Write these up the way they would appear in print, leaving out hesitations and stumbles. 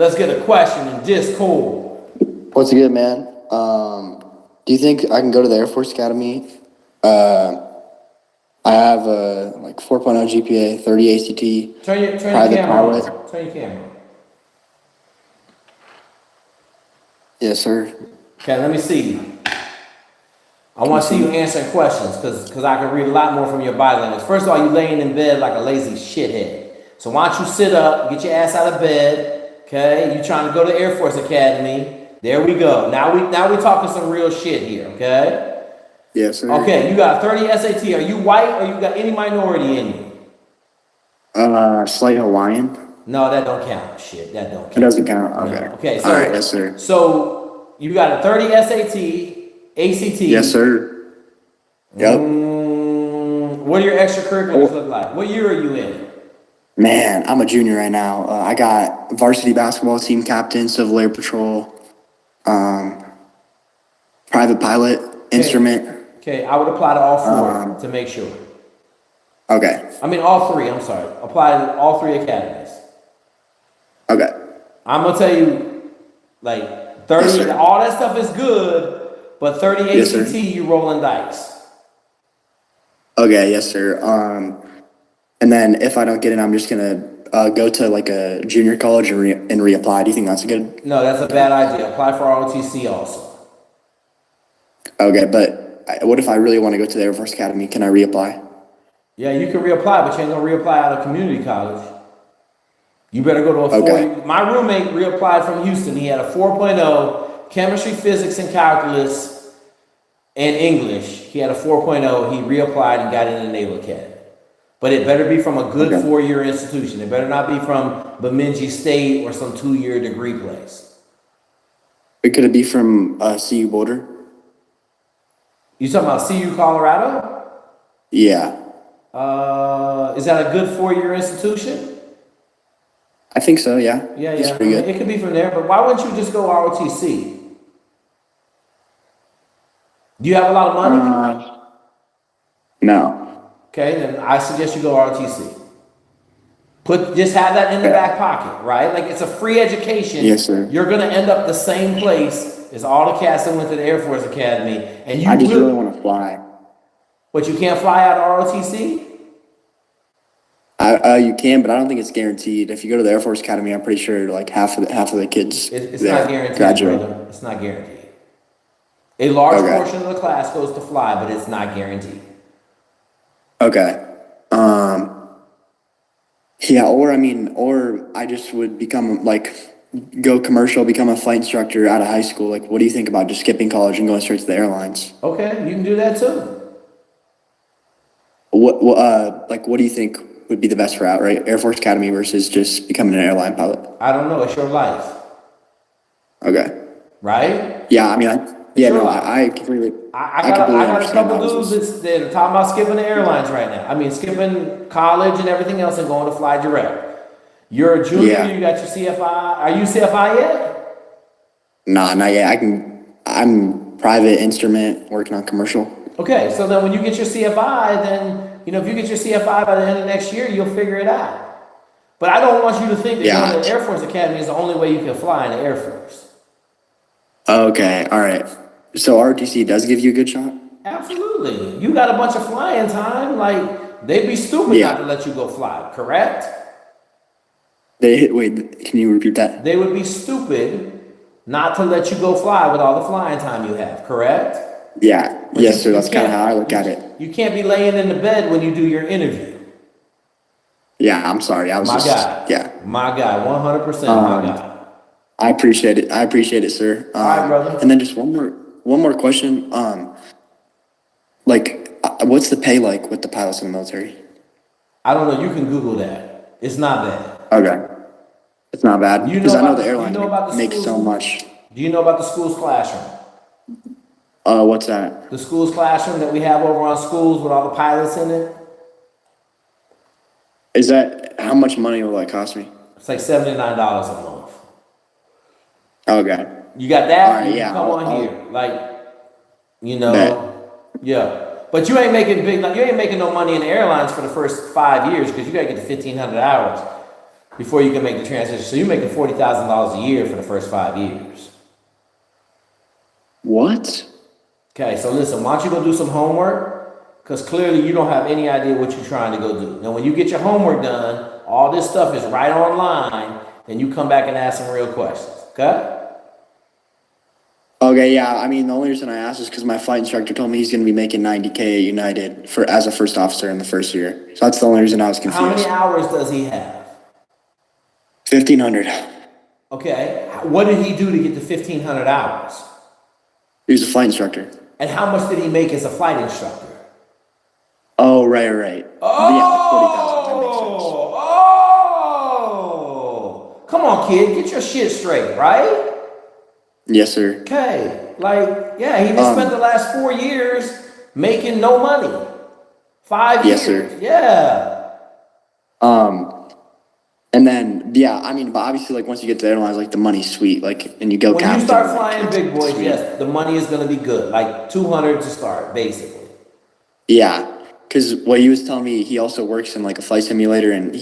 Let's get a question in Discord. What's good, man? Do you think I can go to the Air Force Academy? I have like 4.0 GPA, 30 ACT. Turn your camera on. Turn your camera on. Yes, sir. Okay, let me see you. I want to see you answering questions because I can read a lot more from your body language. First of all, you laying in bed like a lazy shithead. So why don't you sit up, get your ass out of bed, okay? You trying to go to Air Force Academy. There we go. Now we talking some real shit here, okay? Yes, sir. Okay, you got 30 SAT. Are you white or you got any minority in you? Slight Hawaiian. No, that don't count. Shit, that don't count. It doesn't count. Okay. No. Okay, so, all right, yes, sir. So you got a 30 SAT, ACT. Yes, sir. Yep. What do your extracurriculars look like? What year are you in? Man, I'm a junior right now. I got varsity basketball team captain, Civil Air Patrol, private pilot, instrument. Okay, I would apply to all four to make sure. Okay. I mean, all three, I'm sorry. Apply to all three academies. Okay. I'm going to tell you, like, 30, yes, all that stuff is good, but 30 yes, ACT, you rolling dice. Okay, yes, sir. And then if I don't get it, I'm just going to go to like a junior college and reapply. Do you think that's a good? No, that's a bad idea. Apply for ROTC also. Okay, but what if I really want to go to the Air Force Academy? Can I reapply? Yeah, you can reapply, but you ain't going to reapply out of community college. You better go to a 4. My roommate reapplied from Houston. He had a 4.0, chemistry, physics, and calculus, and English. He had a 4.0. He reapplied and got in the Naval Academy. But it better be from a good 4-year institution. It better not be from Bemidji State or some 2-year degree place. Could it be from CU Boulder? You talking about CU Colorado? Yeah. Is that a good 4-year institution? I think so, yeah. Yeah. It's pretty good. It could be from there, but why wouldn't you just go ROTC? Do you have a lot of money? No. Okay, then I suggest you go ROTC. Just have that in the back pocket, right? Like it's a free education. Yes, sir. You're gonna end up the same place as all the cats that went to the Air Force Academy, and I just really want to fly. But you can't fly out of ROTC? You can, but I don't think it's guaranteed. If you go to the Air Force Academy, I'm pretty sure like half of the kids it's not guaranteed, graduate. brother. It's not guaranteed. A large portion of the class goes to fly, but it's not guaranteed. Okay. Yeah, or I just would become go commercial, become a flight instructor out of high school. Like, what do you think about just skipping college and going straight to the airlines? Okay, you can do that too. What do you think would be the best route, right? Air Force Academy versus just becoming an airline pilot? I don't know. It's your life. Okay. Right? Yeah, I completely. I got a couple dudes that are talking about skipping the airlines right now. I mean, skipping college and everything else and going to fly direct. You're a junior. Yeah. You got your CFI. Are you CFI yet? Nah, not yet. I'm private instrument working on commercial. Okay, so then when you get your CFI, then if you get your CFI by the end of next year, you'll figure it out. But I don't want you to think that going to the Air Force Academy is the only way you can fly in the Air Force. Okay, all right. So ROTC does give you a good shot? Absolutely. You got a bunch of flying time. Like, they'd be stupid not to let you go fly, correct? Wait, can you repeat that? They would be stupid not to let you go fly with all the flying time you have, correct? Yeah. Yes, sir. That's kind of how I look at it. You can't be laying in the bed when you do your interview. Yeah, I'm sorry. My guy. Yeah. My guy. 100% my guy. I appreciate it, sir. All right, brother. And then just one more question. What's the pay like with the pilots in the military? I don't know. You can Google that. It's not bad. Okay. It's not bad. Because I know the airline makes so much. Do you know about the school's classroom? What's that? The school's classroom that we have over on schools with all the pilots in it. Is that, how much money will that cost me? It's like $79 a month. Okay. You got that? Right, yeah, come on here. Yeah. But you ain't making no money in the airlines for the first 5 years because you got to get to 1,500 hours. before you can make the transition. So you're making $40,000 a year for the first 5 years. What? Okay, so listen, why don't you go do some homework? Because clearly you don't have any idea what you're trying to go do. Now, when you get your homework done, all this stuff is right online, then you come back and ask some real questions, okay? Okay, yeah. I mean, the only reason I asked is because my flight instructor told me he's going to be making $90K at United as a first officer in the first year. So that's the only reason I was confused. How many hours does he have? 1,500. Okay, what did he do to get the 1,500 hours? He was a flight instructor. And how much did he make as a flight instructor? Oh, right. Oh, yeah, 40,000. That makes sense. oh, come on, kid, get your shit straight, right? Yes, sir. Okay, like, yeah, he just spent the last 4 years making no money. 5 years. Yes, sir. Yeah. And then, yeah, I mean, but obviously, like, once you get to airlines, like, the money's sweet, like, and you go When captain. you start flying like, big boys, sweet. yes, the money is going to be good. Like 200 to start, basically. Yeah, because what he was telling me, he also works in, like, a flight simulator, and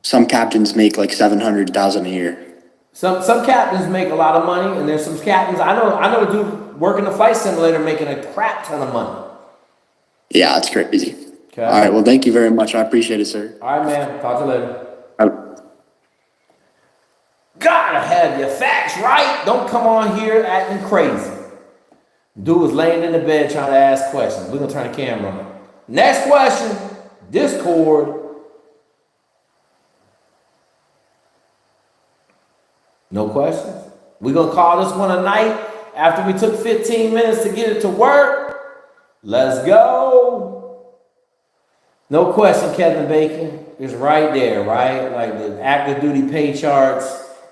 some captains make, like, 700,000 a year. Some captains make a lot of money, and there's some captains, I know a dude working the flight simulator making a crap ton of money. Yeah, it's crazy. Okay. All right, well, thank you very much. I appreciate it, sir. All right, man. Talk to you later. I- Gotta have your facts right. Don't come on here acting crazy. Dude was laying in the bed trying to ask questions. We're gonna turn the camera on. Next question. Discord. No questions? We're gonna call this one a night after we took 15 minutes to get it to work. Let's go. No question, Kevin Bacon. It's right there, right? Like the active duty pay charts,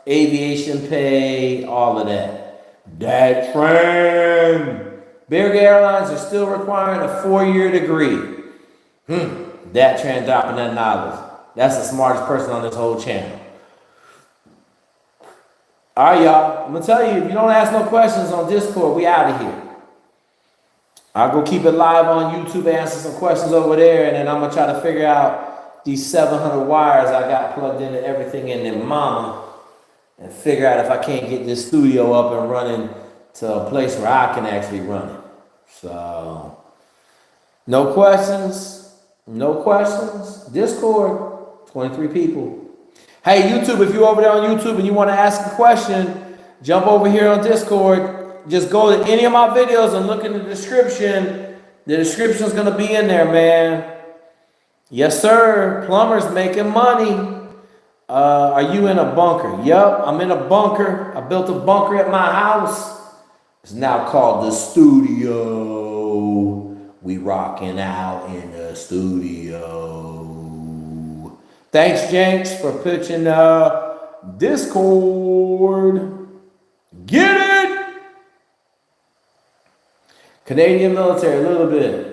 aviation pay, all of that. That trend. Big airlines are still requiring a 4-year degree. That trend dropping that knowledge. That's the smartest person on this whole channel. All right, y'all. I'm gonna tell you, if you don't ask no questions on Discord, we out of here. I'll go keep it live on YouTube, answer some questions over there, and then I'm gonna try to figure out these 700 wires I got plugged into everything in there, mama, and figure out if I can't get this studio up and running to a place where I can actually run it. So, no questions, no questions. Discord, 23 people. Hey, YouTube, if you're over there on YouTube and you want to ask a question, jump over here on Discord. Just go to any of my videos and look in the description. The description is going to be in there, man. Yes, sir. Plumbers making money. Are you in a bunker? Yup, I'm in a bunker. I built a bunker at my house. It's now called the studio. We rocking out in the studio. Thanks, Jenks, for pitching Discord. Get it? Canadian military, a little bit.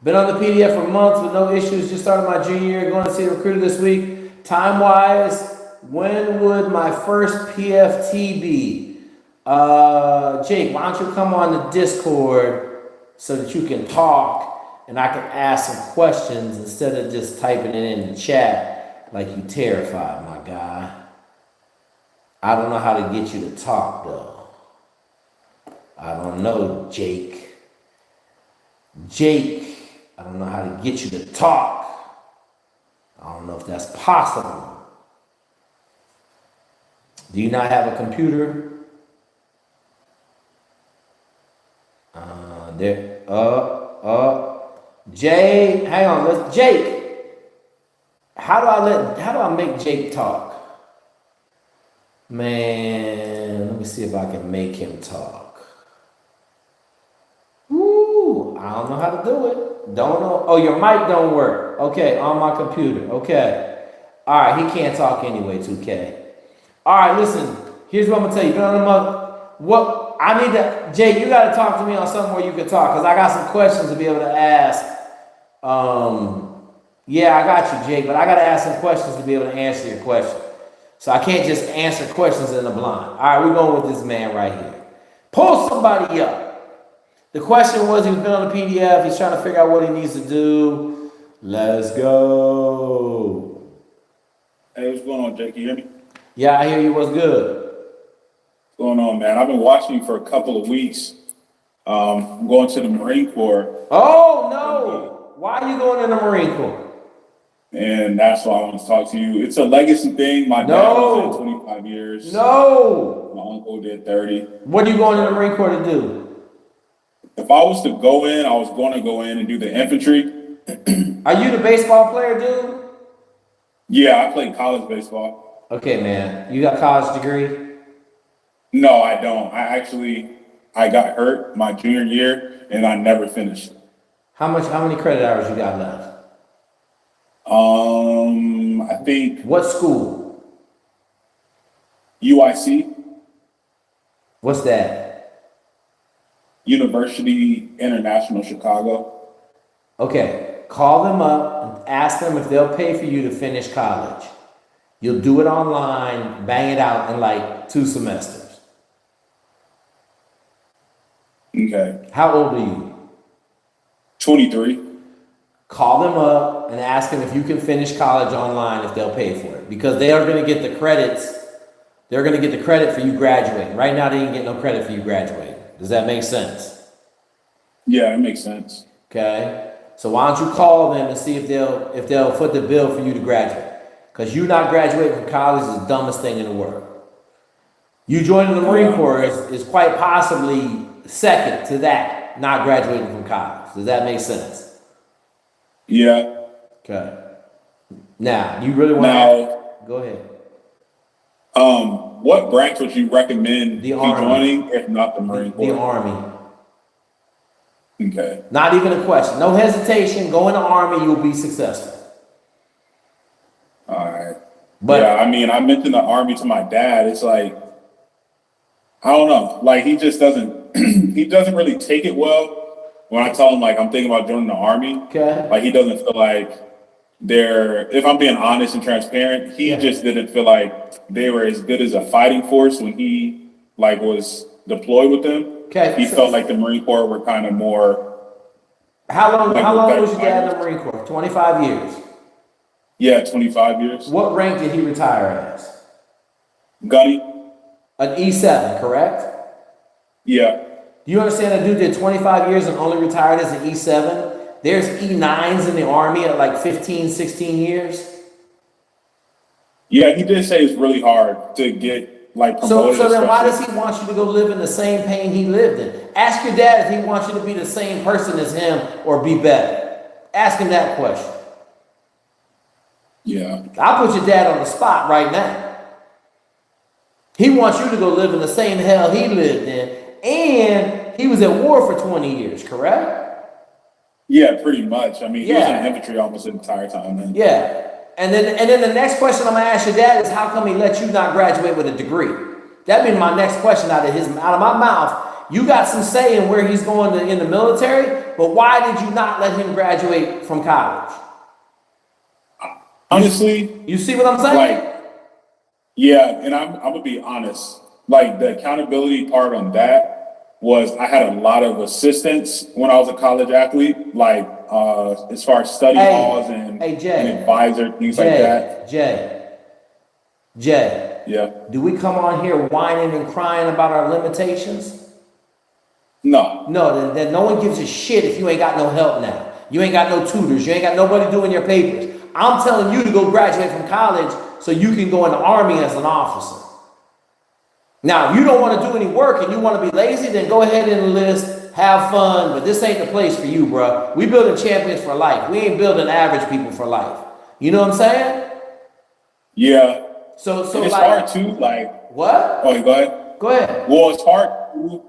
Been on the PDF for months with no issues. Just started my junior year, going to see a recruiter this week. Time-wise, when would my first PFT be? Jake, why don't you come on the Discord so that you can talk and I can ask some questions instead of just typing it in the chat like you terrified, my guy. I don't know how to get you to talk, though. I don't know, Jake. I don't know how to get you to talk. I don't know if that's possible. Do you not have a computer? Jake, hang on, Jake. How do I make Jake talk? Man, let me see if I can make him talk. Woo, I don't know how to do it. Don't know. Oh, your mic don't work. Okay, on my computer. Okay. All right, he can't talk anyway, 2K. All right, listen. Here's what I'm gonna tell you. Been on the month. What I need to, Jay, you gotta talk to me on something where you can talk, because I got some questions to be able to ask. Yeah, I got you, Jake, but I gotta ask some questions to be able to answer your question. So I can't just answer questions in the blind. All right, we're going with this man right here. Pull somebody up. The question was, he's been on the PDF. He's trying to figure out what he needs to do. Let's go. Hey, what's going on, Jake? Can you hear me? Yeah, I hear you. What's good? What's going on, man? I've been watching you for a couple of weeks. I'm going to the Marine Corps, Oh no! Why are you going in the Marine Corps? and that's why I want to talk to you. It's a legacy thing. My dad was in 25 years. No. My uncle did 30. What are you going in the Marine Corps to do? If I was to go in, I was going to go in and do the infantry. Are you the baseball player, dude? Yeah, I played college baseball. Okay, man. You got a college degree? No, I don't. I got hurt my junior year, and I never finished. How many credit hours you got left? I think What school? UIC, What's that? University International Chicago. Okay. Call them up and ask them if they'll pay for you to finish college. You'll do it online, bang it out in like 2 semesters. Okay. How old are you? 23. Call them up and ask them if you can finish college online, if they'll pay for it, because they are going to get the credits. They're going to get the credit for you graduating. Right now, they didn't get no credit for you graduating. Does that make sense? Yeah, it makes sense. Okay. So why don't you call them and see if they'll foot the bill for you to graduate? Because you not graduating from college is the dumbest thing in the world. You joining the Marine Corps is quite possibly second to that, not graduating from college. Does that make sense? Yeah. Okay. Now, you really want to... Go ahead. What branch would you recommend The me Army. joining if not the Marine Corps? The Army. Okay. Not even a question. No hesitation. Go in the Army, you'll be successful. All right. But yeah, I mean, I mentioned the Army to my dad. It's like, I don't know. Like, he just doesn't, he doesn't really take it well when I tell him, like, I'm thinking about joining the Army. okay. Like, he doesn't feel like if I'm being honest and transparent, he Yeah. just didn't feel like they were as good as a fighting force when he, like, was deployed with them. Okay. He felt like the Marine Corps were kind of more. How long was your dad in the fighters. Marine Corps? 25 years. Yeah, 25 years. What rank did he retire as? Gunny? An E7, correct? Yeah. Do you understand that dude did 25 years and only retired as an E7? There's E9s in the Army at like 15, 16 years. Yeah, he did say it's really hard to get, like, promoted. So then why does especially. he want you to go live in the same pain he lived in? Ask your dad if he wants you to be the same person as him or be better. Ask him that question. Yeah. I'll put your dad on the spot right now. He wants you to go live in the same hell he lived in, and he was at war for 20 years, correct? Yeah, pretty much. I mean, he was Yeah. in infantry almost the entire time. Then. Yeah. And then the next question I'm gonna ask your dad is, how come he let you not graduate with a degree? That'd be my next question out of my mouth. You got some say in where he's going in the military, but why did you not let him graduate from college? Honestly, You see what I'm saying? like, yeah, and I'm gonna be honest. Like, the accountability part on that was I had a lot of assistance when I was a college athlete, like as far as study halls and Jay, an advisor, things like that. Jay, Yeah. do we come on here whining and crying about our limitations? No. No, then no one gives a shit if you ain't got no help now. You ain't got no tutors. You ain't got nobody doing your papers. I'm telling you to go graduate from college so you can go in the Army as an officer. Now, if you don't want to do any work and you want to be lazy, then go ahead and enlist, have fun, but this ain't the place for you, bro. We building champions for life. We ain't building average people for life. You know what I'm saying? Yeah. So And it's like, hard too, like. what? Oh, go ahead. Go ahead. Well, it's hard too.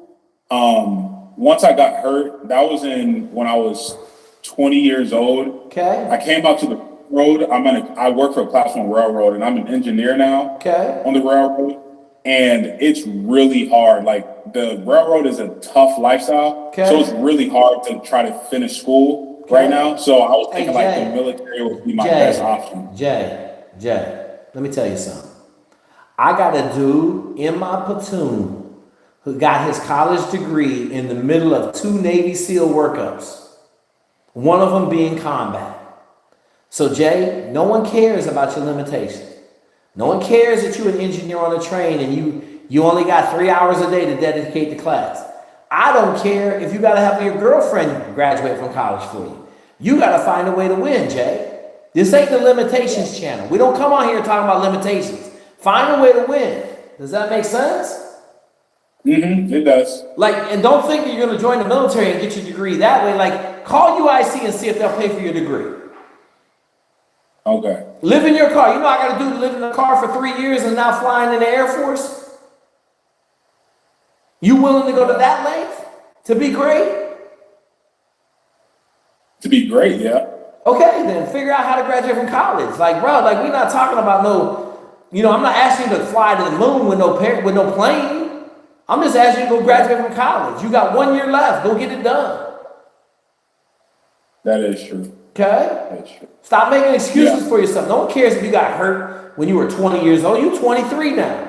Once I got hurt, that was when I was 20 years old. Okay. I came out to the road. I work for a Class 1 railroad, and I'm an engineer now. Okay. On the railroad, and it's really hard. Like, the railroad is a tough lifestyle, Okay. so it's really hard to try to finish school right now. So I was thinking like the military would be my best option. Jay, let me tell you something. I got a dude in my platoon who got his college degree in the middle of 2 Navy SEAL workups, one of them being combat. So Jay, no one cares about your limitations. No one cares that you're an engineer on a train and you only got 3 hours a day to dedicate to class. I don't care if you got to have your girlfriend graduate from college for you. You got to find a way to win, Jay. This ain't the limitations channel. We don't come on here talking about limitations. Find a way to win. Does that make sense? Mm-hmm, it does. Like, and don't think that you're going to join the military and get your degree that way. Like, call UIC and see if they'll pay for your degree. Okay. Live in your car. You know what I got to do to live in a car for 3 years and now flying in the Air Force? You willing to go to that length to be great? To be great, yeah. Okay, then figure out how to graduate from college. Like, bro, like we're not talking about no, I'm not asking you to fly to the moon with no plane. I'm just asking you to go graduate from college. You got 1 year left. Go get it done. That is true. Okay? That's true. Stop making excuses for yourself. No one cares if you got hurt when you were 20 years old. You're 23 now.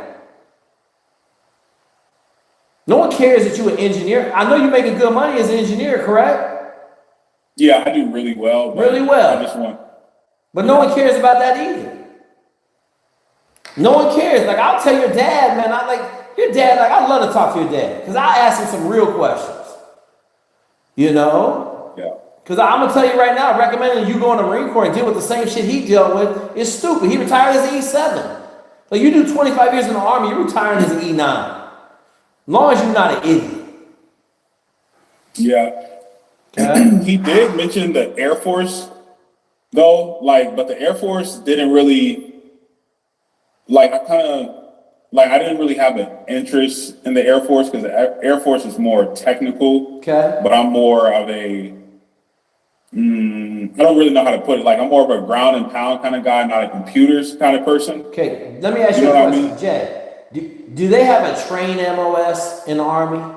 No one cares that you're an engineer. I know you're making good money as an engineer, correct? Yeah, I do really well. Really well. I just want. But no one cares about that either. No one cares. Like, I'll tell your dad, man, your dad, like, I'd love to talk to your dad. Because I ask him some real questions. Yeah. Because I'm going to tell you right now, recommending you go in the Marine Corps and deal with the same shit he dealt with is stupid. He retired as an E7. Like, you do 25 years in the Army, you're retiring as an E9. As long as you're not an idiot. Yeah. Okay. He did mention the Air Force, though, but the Air Force didn't really, I didn't really have an interest in the Air Force because the Air Force is more technical. Okay. But I'm more of I don't really know how to put it. Like, I'm more of a ground and pound kind of guy, not a computers kind of person. Okay, let me ask you a question, Jay. Do they have a train MOS in the Army?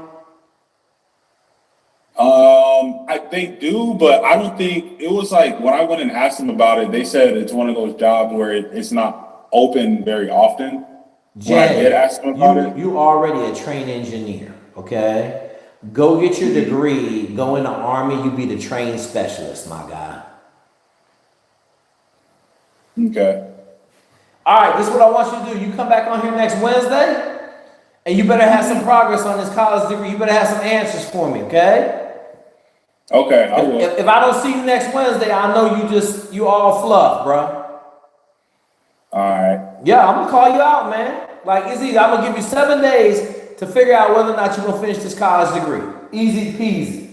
They do, but I don't think it was when I went and asked them about it, they said it's one of those jobs where it's not open very often. Jay, when I did ask them about it. You already a train engineer, okay? Go get your degree, go in the Army, you be the train specialist, my guy. Okay. All right, this is what I want you to do. You come back on here next Wednesday, and you better have some progress on this college degree. You better have some answers for me, okay? Okay, I will. If I don't see you next Wednesday, I know you all fluff, bro. All right. Yeah, I'm gonna call you out, man. Like, it's easy. I'm gonna give you 7 days to figure out whether or not you're gonna finish this college degree. Easy peasy.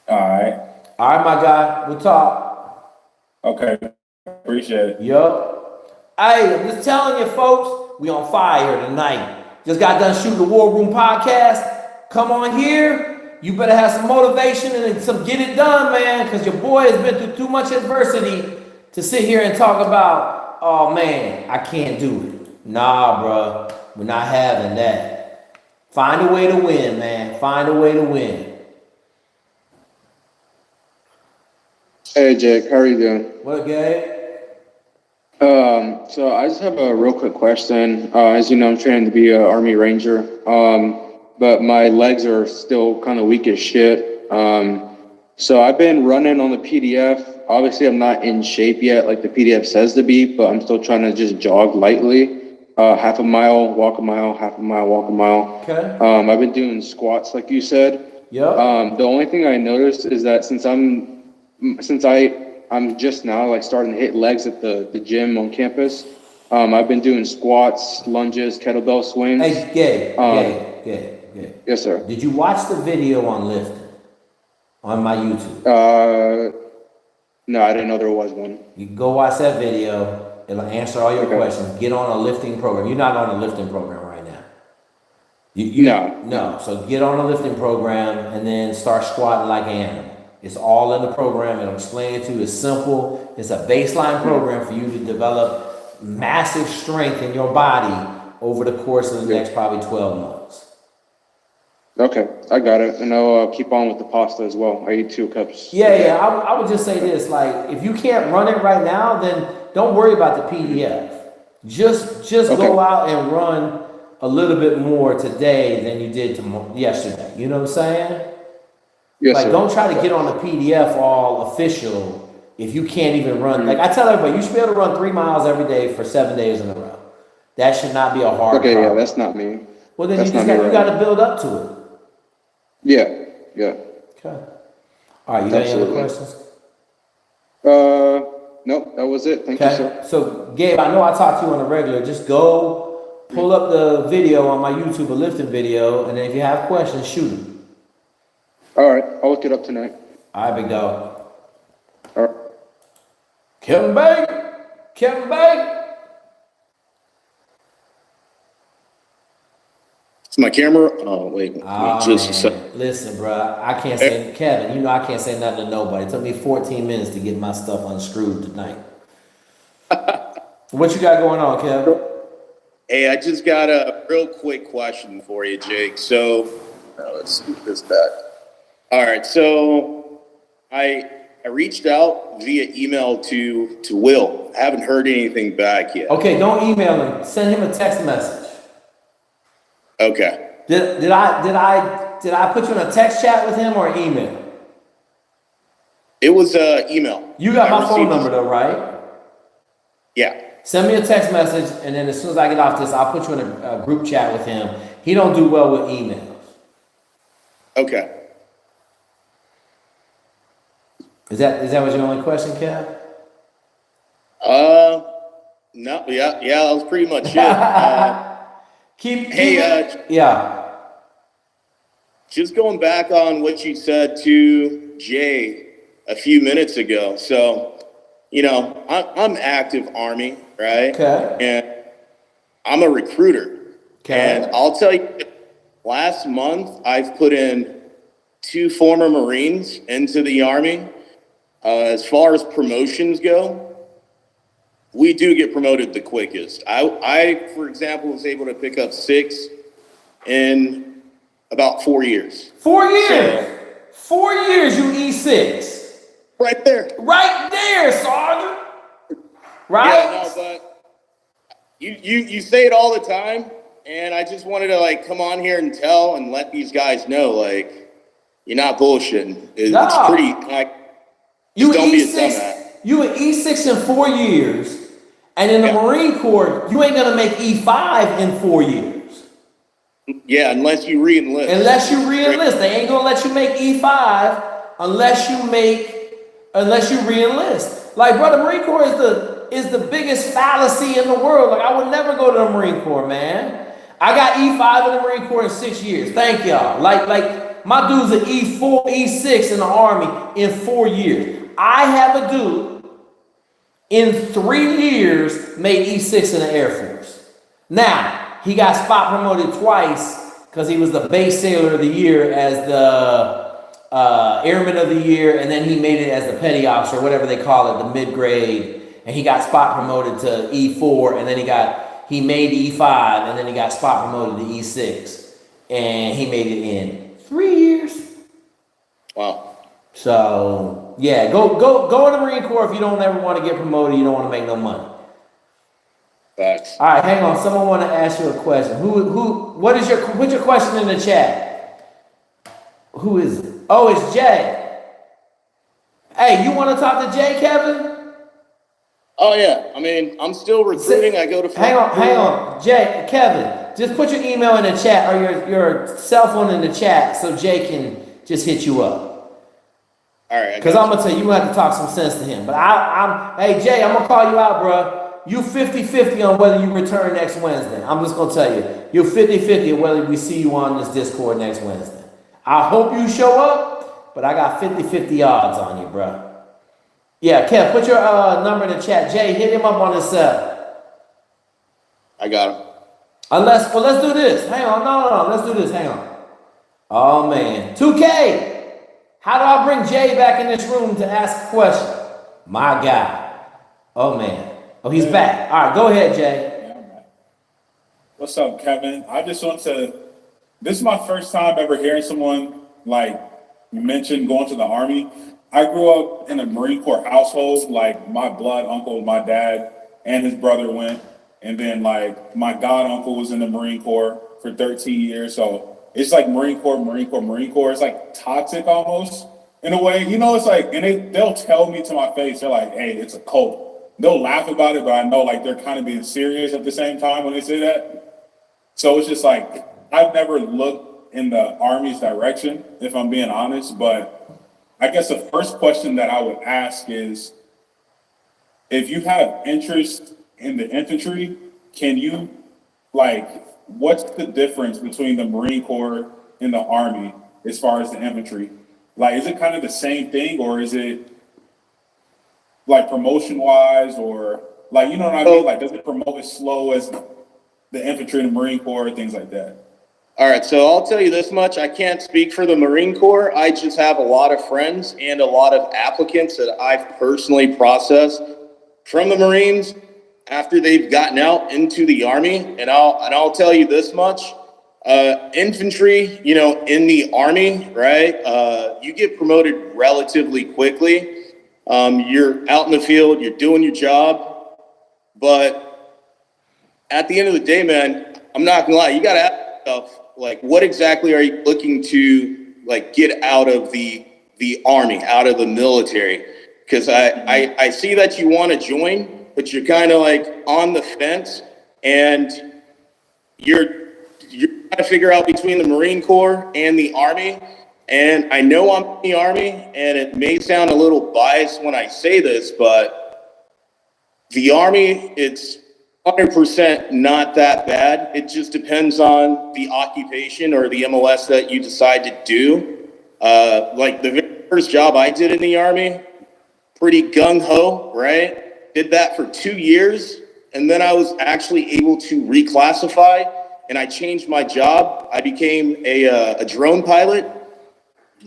All right. All right, my guy. We'll talk. Okay. Appreciate it. Yup. Hey, I'm just telling you, folks, we on fire tonight. Just got done shooting the War Room podcast. Come on here. You better have some motivation and some get it done, man, because your boy has been through too much adversity to sit here and talk about, oh, man, I can't do it. Nah, bro, we're not having that. Find a way to win, man. Find a way to win. Hey, Jake, how are you doing? What, Gabe? So I just have a real quick question. As you know, I'm training to be an Army Ranger, but my legs are still kind of weak as shit. So I've been running on the PDF. Obviously, I'm not in shape yet, like the PDF says to be, but I'm still trying to just jog lightly. Half a mile, walk a mile, half a mile, walk a mile. Okay. I've been doing squats, like you said. Yep. The only thing I noticed is that since I'm just now starting to hit legs at the gym on campus. I've been doing squats, lunges, kettlebell swings. Hey, Gabe. Yes, sir. Did you watch the video on lifting on my YouTube? No, I didn't know there was one. You can go watch that video. It'll answer all your questions. Get on a lifting program. You're not on a lifting program right now. No. So get on a lifting program and then start squatting like an animal. It's all in the program. It'll explain it to you. It's simple. It's a baseline program for you to develop massive strength in your body over the course of the next probably 12 months. Okay, I got it. And I'll keep on with the pasta as well. I eat 2 cups. Yeah. I would just say this, if you can't run it right now, then don't worry about the PDF. Just go out and run a little bit more today than you did yesterday. You know what I'm saying? Yes, sir. Don't try to get on the PDF all official if you can't even run. Like I tell everybody, you should be able to run 3 miles every day for 7 days in a row. That should not be a hard Okay, problem. yeah, that's not me. Well, then That's you not me, got right? to build up to it. Yeah. Okay. All right, you got any other Absolutely. questions? Nope, that was it. Thank you, Okay. sir. So, Gabe, I know I talk to you on a regular. Just go pull up the video on my YouTube, a lifting video, and then if you have questions, shoot them. All right, I'll look it up tonight. All right, big dog. All right. Kevin Bay. Is my camera? Oh, wait. Just a sec. Listen, bro, I can't say, Kevin, you know I can't say nothing to nobody. It took me 14 minutes to get my stuff unscrewed tonight. What you got going on, Kevin? Hey, I just got a real quick question for you, Jake. So, let's see this back. All right, so I reached out via email to Will. I haven't heard anything back yet. Okay, don't email him. Send him a text message. Okay. Did I put you in a text chat with him or email? It was email. You got I my phone received number it. though, right? Yeah. Send me a text message, and then as soon as I get off this, I'll put you in a group chat with him. He don't do well with emails. Okay. Is that was your only question, Kev? No, yeah, that was pretty much it. Yeah. Just going back on what you said to Jay a few minutes ago. So, I'm active Army, right? Okay. And I'm a recruiter. Okay. And I'll tell you, last month, I've put in 2 former Marines into the Army. As far as promotions go, we do get promoted the quickest. I, for example, was able to pick up 6 in about 4 years. 4 years. So, 4 years, you E6. right there. Right there, Sergeant. Right? Yeah, no, but you say it all the time, and I just wanted to come on here and tell and let these guys know, you're not bullshitting. It's pretty You don't be a E6. dumbass. You an E6 in 4 years, and in the Marine Corps, you ain't gonna make E5 in 4 years. Yeah, unless you re-enlist. Unless you re-enlist, they ain't gonna let you make E5 unless you re-enlist. Like, bro, the Marine Corps is the biggest fallacy in the world. Like, I would never go to the Marine Corps, man. I got E5 in the Marine Corps in 6 years. Thank y'all. Like my dude's an E4, E6 in the Army in 4 years. I have a dude in 3 years made E6 in the Air Force. Now, he got spot promoted twice because he was the base sailor of the year as the airman of the year, and then he made it as the petty officer, whatever they call it, the mid-grade, and he got spot promoted to E4, and then he made E5, and then he got spot promoted to E6, and he made it in 3 years. Wow. So yeah, go in the Marine Corps if you don't ever want to get promoted. You don't want to make no money. Facts. All right, hang on. Someone want to ask you a question. Put your question in the chat. Who is it? Oh, it's Jay. Hey, you want to talk to Jay, Kevin? Oh yeah. I mean, I'm still recruiting. I go to. Hang on, Jay, Kevin. Just put your email in the chat or your cell phone in the chat so Jay can just hit you up. All right. Because I'm going to tell you, you have to talk some sense to him. But hey, Jay, I'm going to call you out, bro. You 50-50 on whether you return next Wednesday. I'm just going to tell you. You're 50-50 on whether we see you on this Discord next Wednesday. I hope you show up, but I got 50-50 odds on you, bro. Yeah, Kev, put your number in the chat. Jay, hit him up on his cell. I got him. Let's do this. Hang on. No. Let's do this. Hang on. Oh, man. 2K. How do I bring Jay back in this room to ask a question? My guy. Oh, man. Oh, he's back. All right, go ahead, Jay. Yeah, man. What's up, Kevin? I just want to, this is my first time ever hearing someone mention going to the Army. I grew up in a Marine Corps household. My blood uncle, my dad, and his brother went. And then my god uncle was in the Marine Corps for 13 years. So it's Marine Corps. It's toxic almost. in a way, you know, it's like, and they'll tell me to my face, they're like, hey, it's a cult. They'll laugh about it, but I know like they're kind of being serious at the same time when they say that. So it's just like, I've never looked in the Army's direction, if I'm being honest, but I guess the first question that I would ask is, if you have interest in the infantry, can you, like, what's the difference between the Marine Corps and the Army as far as the infantry? Like, is it kind of the same thing, or is it like promotion wise, or like, you know what I mean? Like, does it promote as slow as the infantry and the Marine Corps, things like that? All right, so I'll tell you this much. I can't speak for the Marine Corps. I just have a lot of friends and a lot of applicants that I've personally processed from the Marines after they've gotten out into the Army. And I'll tell you this much. Infantry, you know, in the Army, right? You get promoted relatively quickly. You're out in the field, you're doing your job. But at the end of the day, man, I'm not gonna lie, you gotta ask yourself, like, what exactly are you looking to, like, get out of the Army, out of the military? Because I see that you want to join, but you're kind of like on the fence, and you're trying to figure out between the Marine Corps and the Army. And I know I'm in the Army, and it may sound a little biased when I say this, but the Army, it's 100% not that bad. It just depends on the occupation or the MLS that you decide to do. Like the very first job I did in the Army, pretty gung-ho, right? Did that for 2 years, and then I was actually able to reclassify, and I changed my job. I became a drone pilot.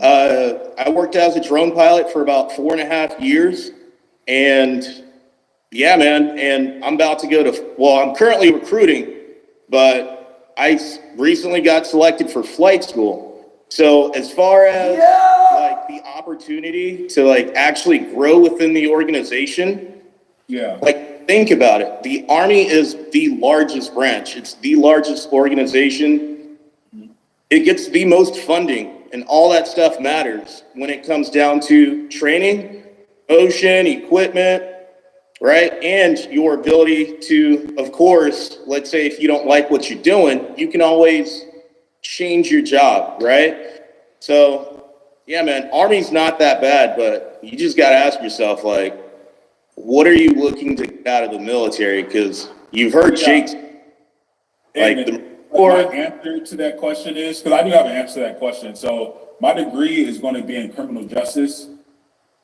I worked as a drone pilot for about 4.5 years, and yeah, man, and I'm about to go to, well, I'm currently recruiting, but I recently got selected for flight school. So as far as like the opportunity to like actually grow within the organization, like think about it. The Army is the largest branch. It's the largest organization. It gets the most funding, and all that stuff matters when it comes down to training, motion, equipment, right? And your ability to, of course, let's say if you don't like what you're doing, you can always change your job, right? So, yeah, man, Army's not that bad, but you just got to ask yourself, like, what are you looking to get out of the military? Because you've heard Jake's, like, my answer to that question is, because I do have an answer to that question. So my degree is going to be in criminal justice.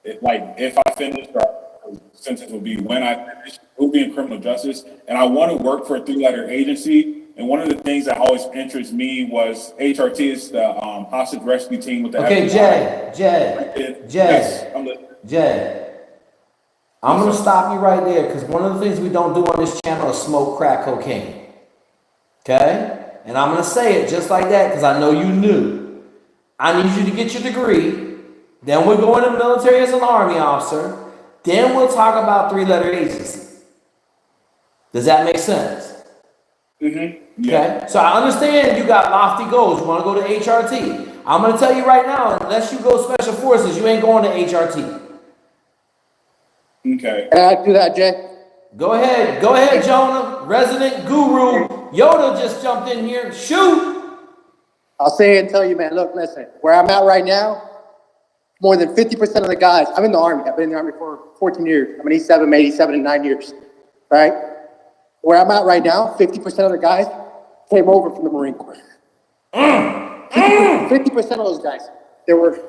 If I finish, our sentence will be when I finish, it will be in criminal justice. And I want to work for a 3-letter agency. And one of the things that always interests me was HRT is the hostage rescue team with the Okay, FBI. Jay, I'm going to stop you right there, because one of the things we don't do on this channel is smoke crack cocaine. Okay? And I'm going to say it just like that because I know you knew. I need you to get your degree. Then we'll go in the military as an Army officer. Then we'll talk about 3-letter agency. Does that make sense? Mm-hmm. Yeah. Okay? So I understand you got lofty goals. You want to go to HRT. I'm going to tell you right now, unless you go Special Forces, you ain't going to HRT. Okay. Can I do that, Jay? Go ahead, Jonah, resident guru. Yoda just jumped in here. Shoot! I'll say it and tell you, man, look, listen, where I'm at right now, more than 50% of the guys, I'm in the Army. I've been in the Army for 14 years. I'm an E7, 87 in 9 years, right? Where I'm at right now, 50% of the guys came over from the Marine Corps. 50% of those guys. There were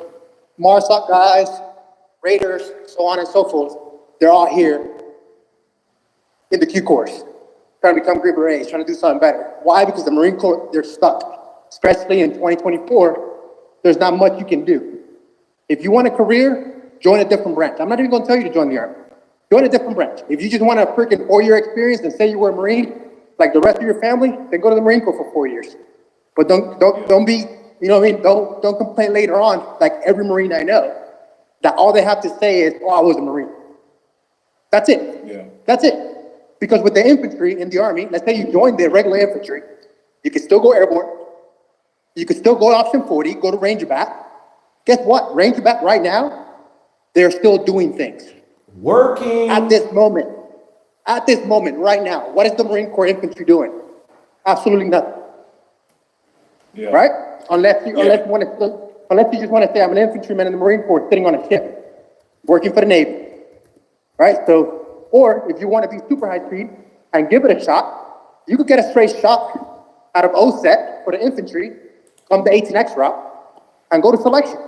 MARSOC guys, Raiders, so on and so forth. They're all here in the Q course, trying to become Green Berets, trying to do something better. Why? Because the Marine Corps, they're stuck. Especially in 2024, there's not much you can do. If you want a career, join a different branch. I'm not even going to tell you to join the Army. Join a different branch. If you just want a freaking 4-year experience and say you were a Marine, like the rest of your family, then go to the Marine Corps for 4 years. But don't be, you know what I mean? Don't complain later on, like every Marine I know, that all they have to say is, oh, I was a Marine. That's it. Yeah. That's it. Because with the infantry in the Army, let's say you join the regular infantry, you can still go airborne. You can still go option 40, go to Ranger Bat, guess what? Ranger back right now, they're still doing things. Working. At this moment, right now, what is the Marine Corps infantry doing? Absolutely nothing. Yeah. Right? Unless you just want to say I'm an infantryman in the Marine Corps sitting on a ship, working for the Navy. Right? So, or if you want to be super high speed and give it a shot, you could get a straight shot out of OSET for the infantry, come the 18X route, and go to selection.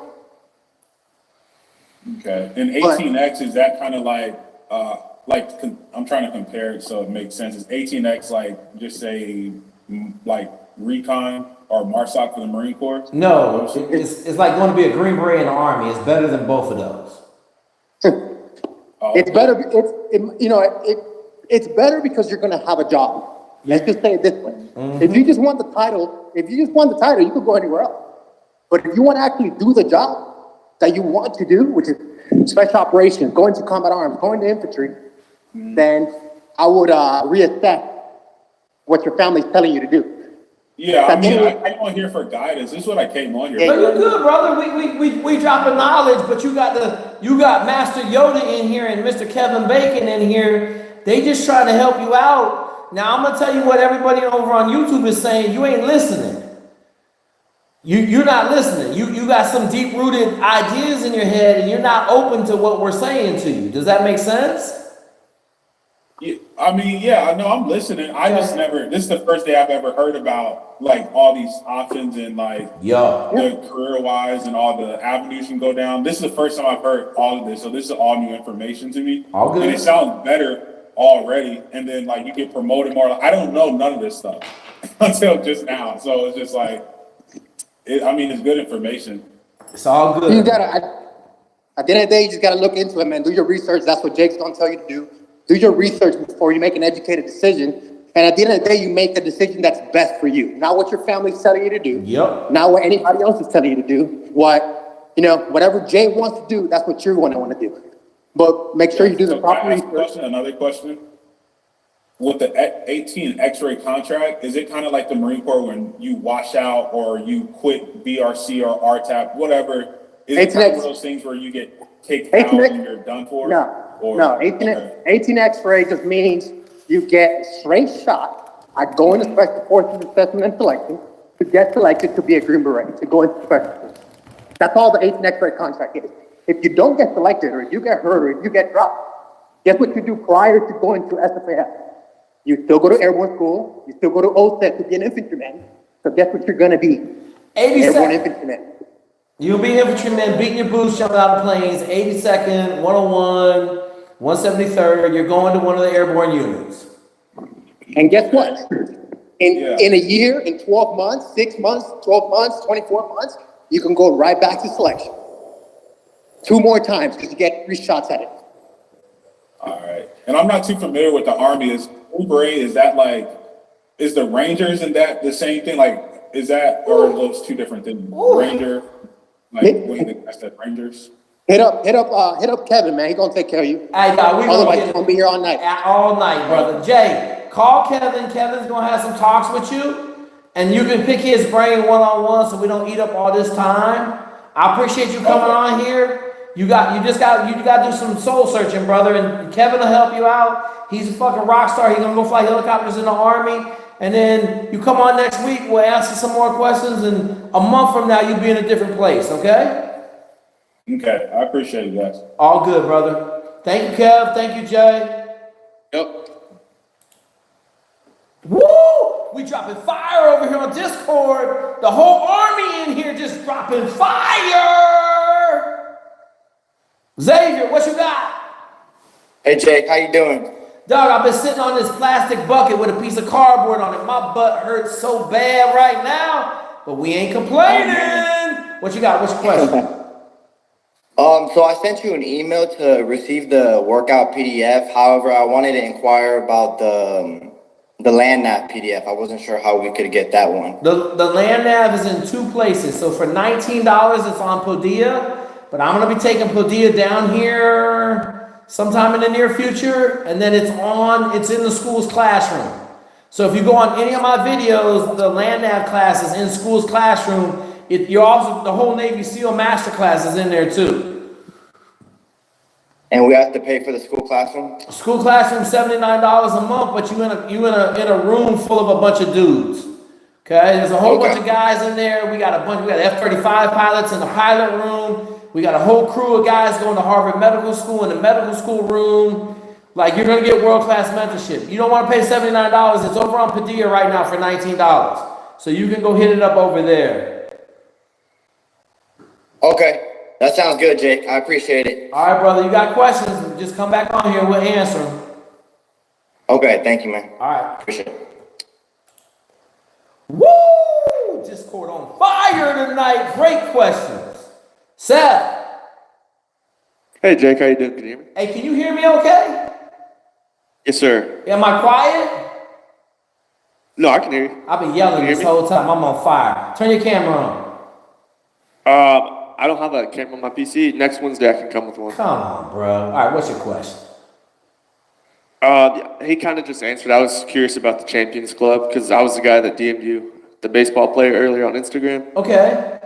Okay. And 18X, is that kind of like I'm trying to compare it so it makes sense. Is 18X like just say like recon or MARSOC for the Marine Corps? No, it's like going to be a Green Beret in the Army. It's better than both of those. It's better. It's better because you're going to have a job. Let's just say it this way. Mm-hmm. If you just want the title, you could go anywhere else. But if you want to actually do the job that you want to do, which is special operations, going to combat arms, going to infantry, then I would reassess what your family's telling you to do. Yeah, I mean, I came on here for guidance. This is what I came on here No, for. you're good, brother. We dropping knowledge, but you got Master Yoda in here and Mr. Kevin Bacon in here. They just trying to help you out. Now I'm gonna tell you what everybody over on YouTube is saying. You ain't listening. You're not listening. You got some deep rooted ideas in your head, and you're not open to what we're saying to you. Does that make sense? Yeah, I mean, yeah, I know I'm listening. I just this is the first day I've ever heard about like all these options and like the career wise and all the avenues you can go down. This is the first time I've heard all of this. So this is all new information to me. All good. And it sounds better already. And then like you get promoted more. I don't know none of this stuff until just now. So it's just like, it's good information. It's all good. You gotta, at the end of the day, you just gotta look into it, man. Do your research. That's what Jake's gonna tell you to do. Do your research before you make an educated decision. And at the end of the day, you make the decision that's best for you. Not what your family's telling you to do. Yep. Not what anybody else is telling you to do. Whatever Jay wants to do, that's what you're going to want to do. But make sure you do the proper research. Another question. With the 18 X-ray contract, is it kind of like the Marine Corps when you wash out or you quit BRC or RTAP, whatever? Is it kind of one of those things where you get kicked out and you're done for? No. 18 X-ray just means you get straight shot at going to Special Forces Assessment and Selection to get selected to be a Green Beret, to go into Special Forces. That's all the 18 X-ray contract is. If you don't get selected or if you get hurt or if you get dropped, guess what you do prior to going to SFAS? You still go to airborne school. You still go to OSET to be an infantryman. So guess what you're going to be? Airborne infantryman. You'll be infantryman, beating your boots, jumping out of planes, 82nd, 101, 173rd. You're going to one of the airborne units. And guess what? In a year, in 12 months, 6 months, 12 months, 24 months, you can go right back to selection. 2 more times because you get 3 shots at it. All right. And I'm not too familiar with the Army. Is Green Beret, is the Rangers and that the same thing? Like, is that, or are those 2 different things? Ranger, like when the guys said Rangers? Hit up Kevin, man. He's gonna take care of you. Hey, dog, Otherwise, gonna be here all night. All night, brother. Jay, call Kevin. Kevin's gonna have some talks with you, and you can pick his brain one-on-one, so we don't eat up all this time. I appreciate you coming on here. You got to do some soul searching, brother, and Kevin will help you out. He's a fucking rock star. He's gonna go fly helicopters in the Army, and then you come on next week. We'll answer some more questions, and a month from now you'll be in a different place. Okay? Okay, I appreciate it, guys. All good, brother. Thank you, Kev. Thank you, Jay. Yep. Woo! We dropping fire over here on Discord. The whole army in here just dropping fire. Xavier, what you got? Hey Jake, how you doing? Dog, I've been sitting on this plastic bucket with a piece of cardboard on it. My butt hurts so bad right now, but we ain't complaining. What you got? What's your question? So I sent you an email to receive the workout PDF. However, I wanted to inquire about the land nav PDF. I wasn't sure how we could get that one. The land nav is in 2 places. So for $19, it's on Podia, but I'm gonna be taking Podia down here sometime in the near future, and then it's in the school's classroom. So if you go on any of my videos, the land nav class is in school's classroom, You're also, the whole Navy SEAL Masterclass is in there too. And we have to pay for the school classroom? School classroom, $79 a month, but you in a room full of a bunch of dudes. Okay, there's a whole bunch of guys in there. We got F-35 pilots in the pilot room. We got a whole crew of guys going to Harvard Medical School in the medical school room. Like, you're gonna get world-class mentorship. You don't want to pay $79. It's over on Padilla right now for $19. So you can go hit it up over there. Okay. That sounds good, Jake. I appreciate it. All right, brother. You got questions? Just come back on here. We'll answer them. Okay. Thank you, man. All right. Appreciate it. Woo! Discord on fire tonight. Great questions. Seth. Hey, Jake. How you doing? Can you hear me? Hey, can you hear me okay? Yes, sir. Am I quiet? No, I can hear you. I've been yelling this whole time. I'm on fire. Turn your camera on. I don't have a camera on my PC. Next Wednesday, I can come with one. Come on, bro. All right, what's your question? He kind of just answered. I was curious about the Champions Club because I was the guy that DM'd you, the baseball player, earlier on Instagram. Okay.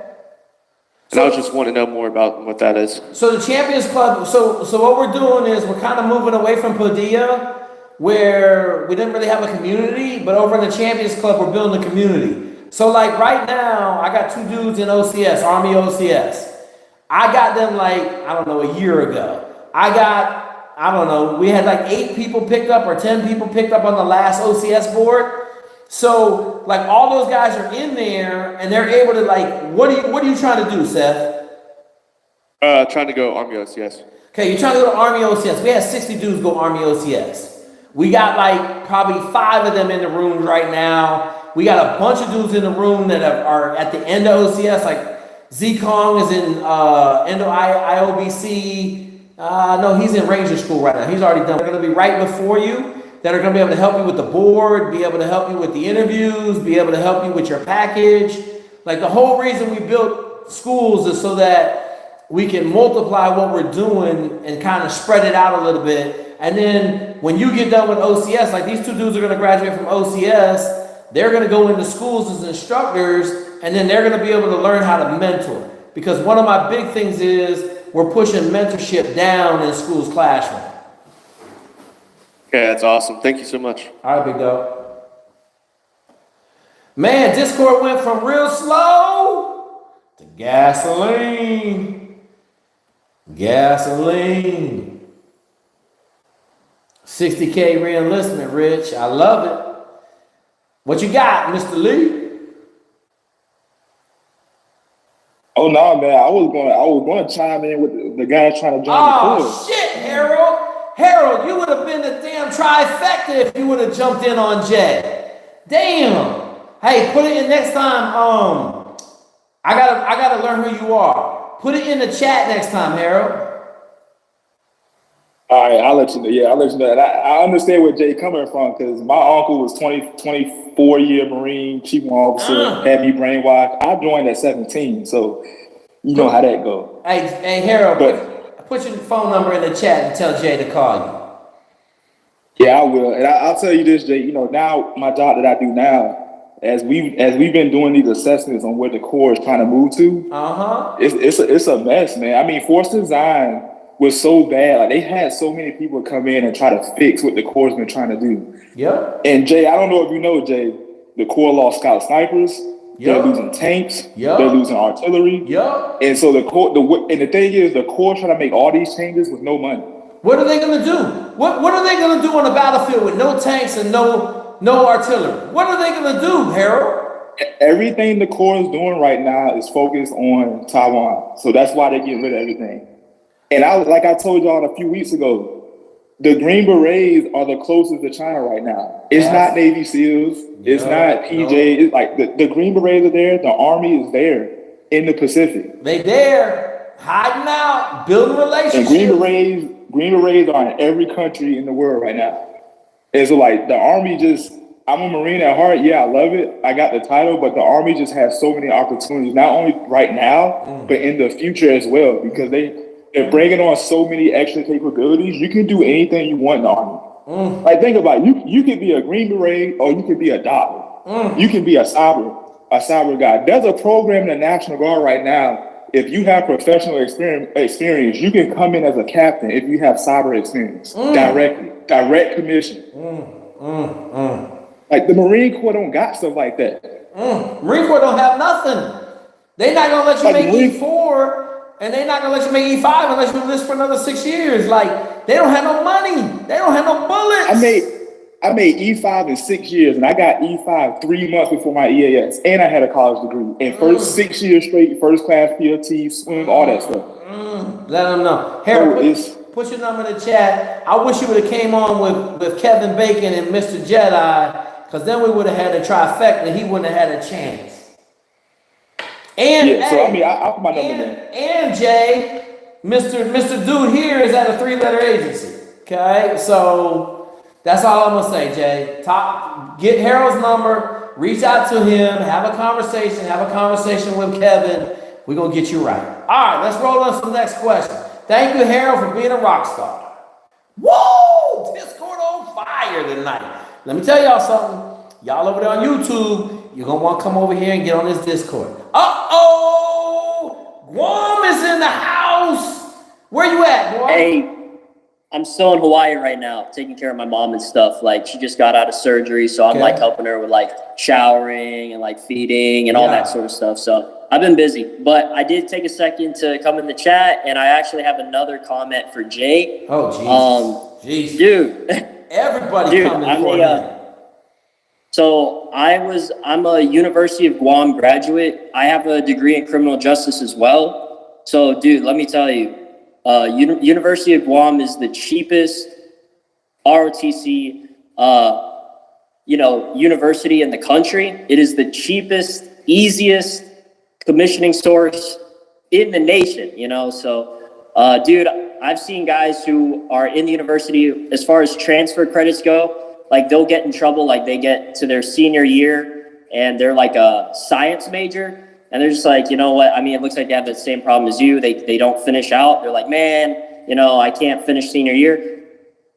And I was just wanting to know more about what that is. So the Champions Club, so what we're doing is we're kind of moving away from Padilla, where we didn't really have a community, but over in the Champions Club, we're building a community. So like right now, I got 2 dudes in OCS, Army OCS. I got them like, I don't know, a year ago. We had like 8 people picked up or 10 people picked up on the last OCS board. So like all those guys are in there and they're able to like, what are you trying to do, Seth? Trying to go Army OCS. Okay, you're trying to go to Army OCS. We had 60 dudes go Army OCS. We got like probably 5 of them in the room right now. We got a bunch of dudes in the room that are at the end of OCS, like Z Kong is in Endo IOBC. No, he's in Ranger School right now. He's already done. They're going to be right before you that are going to be able to help you with the board, be able to help you with the interviews, be able to help you with your package. Like the whole reason we built schools is so that we can multiply what we're doing and kind of spread it out a little bit. And then when you get done with OCS, like these 2 dudes are going to graduate from OCS, they're going to go into schools as instructors, and then they're going to be able to learn how to mentor. Because one of my big things is we're pushing mentorship down in schools' classroom. Okay, that's awesome. Thank you so much. All right, big dog. Man, Discord went from real slow to gasoline. Gasoline. 60K reenlistment, Rich. I love it. What you got, Mr. Lee? Oh no, man! I was gonna chime in with the guy trying to join the course. Oh shit, Harold! Harold, you would have been the damn trifecta if you would have jumped in on Jay. Damn. Hey, put it in next time. I gotta learn who you are. Put it in the chat next time, Harold. All right, I'll let you know. Yeah, I'll let you know. And I understand where Jay coming from because my uncle was 24-year Marine, chief officer, had me brainwashed. I joined at 17, so you know how that goes. Hey, Harold, put your phone number in the chat and tell Jay to call you. Yeah, I will. And I'll tell you this, Jay. You know, now my job that I do now, as we've been doing these assessments on where the Corps is trying to move to, it's a mess, man. I mean, force design was so bad. Like they had so many people come in and try to fix what the Corps has been trying to do. Yep. And Jay, I don't know if you know, Jay, the Corps lost scout snipers. Yep. They're losing tanks. Yep. They're losing artillery. Yep. And so the thing is, the Corps trying to make all these changes with no money. What are they going to do? What are they going to do on the battlefield with no tanks and no artillery? What are they going to do, Harold? Everything the Corps is doing right now is focused on Taiwan. So that's why they're getting rid of everything. And like I told y'all a few weeks ago, the Green Berets are the closest to China right now. It's not Navy SEALs. It's not PJ. It's like the Green Berets are there. The Army is there in the Pacific. They there, hiding out, building relationships. And Green Berets are in every country in the world right now. And so like the Army I'm a Marine at heart. Yeah, I love it. I got the title, but the Army just has so many opportunities, not only right now, but in the future as well, because they're bringing on so many extra capabilities. You can do anything you want in the Army. Like, think about it. You could be a Green Beret or you could be a doctor. You can be a cyber. a cyber guy. There's a program in the National Guard right now. If you have professional experience, you can come in as a captain if you have cyber experience direct commission. Like the Marine Corps don't got stuff like that. Marine Corps don't have nothing. They're not gonna let you Like make E4, and they're not gonna let you make E5 unless you enlist for another 6 years. Like they don't have no money. They don't have no bullets. I made E5 in 6 years, and I got E5 3 months before my EAS, and I had a college degree. And first 6 years straight, first class PFT, swim, all that stuff. Let them know. Harold, put your number in the chat. I wish you would have came on with Kevin Bacon and Mr. Jedi, because then we would have had a trifecta. He wouldn't have had a chance. And yeah, so I mean, I'll put my number in. And Jay, Mr. Dude here is at a 3-letter agency. Okay, so that's all I'm gonna say, Jay. Get Harold's number, reach out to him, have a conversation with Kevin. We're gonna get you right. All right, let's roll on to the next question. Thank you, Harold, for being a rock star. Whoa! Discord on fire tonight. Let me tell y'all something. Y'all over there on YouTube, you're gonna want to come over here and get on this Discord. Guam is in the house. Where you at, boy? Hey, I'm still in Hawaii right now, taking care of my mom and stuff. Like, she just got out of surgery, so I'm like helping her with like showering and like feeding and all that sort of stuff. So I've been busy, but I did take a second to come in the chat, and I actually have another comment for Jay. Oh, Jesus. Dude. Everybody coming for him. So I'm a University of Guam graduate. I have a degree in criminal justice as well. So, dude, let me tell you, University of Guam is the cheapest ROTC, university in the country. It is the cheapest, easiest commissioning source in the nation, So, dude, I've seen guys who are in the university, as far as transfer credits go, like they'll get in trouble, like they get to their senior year and they're like a science major and they're just like, you know what? I mean, it looks like they have the same problem as you. They don't finish out. They're like, man, I can't finish senior year.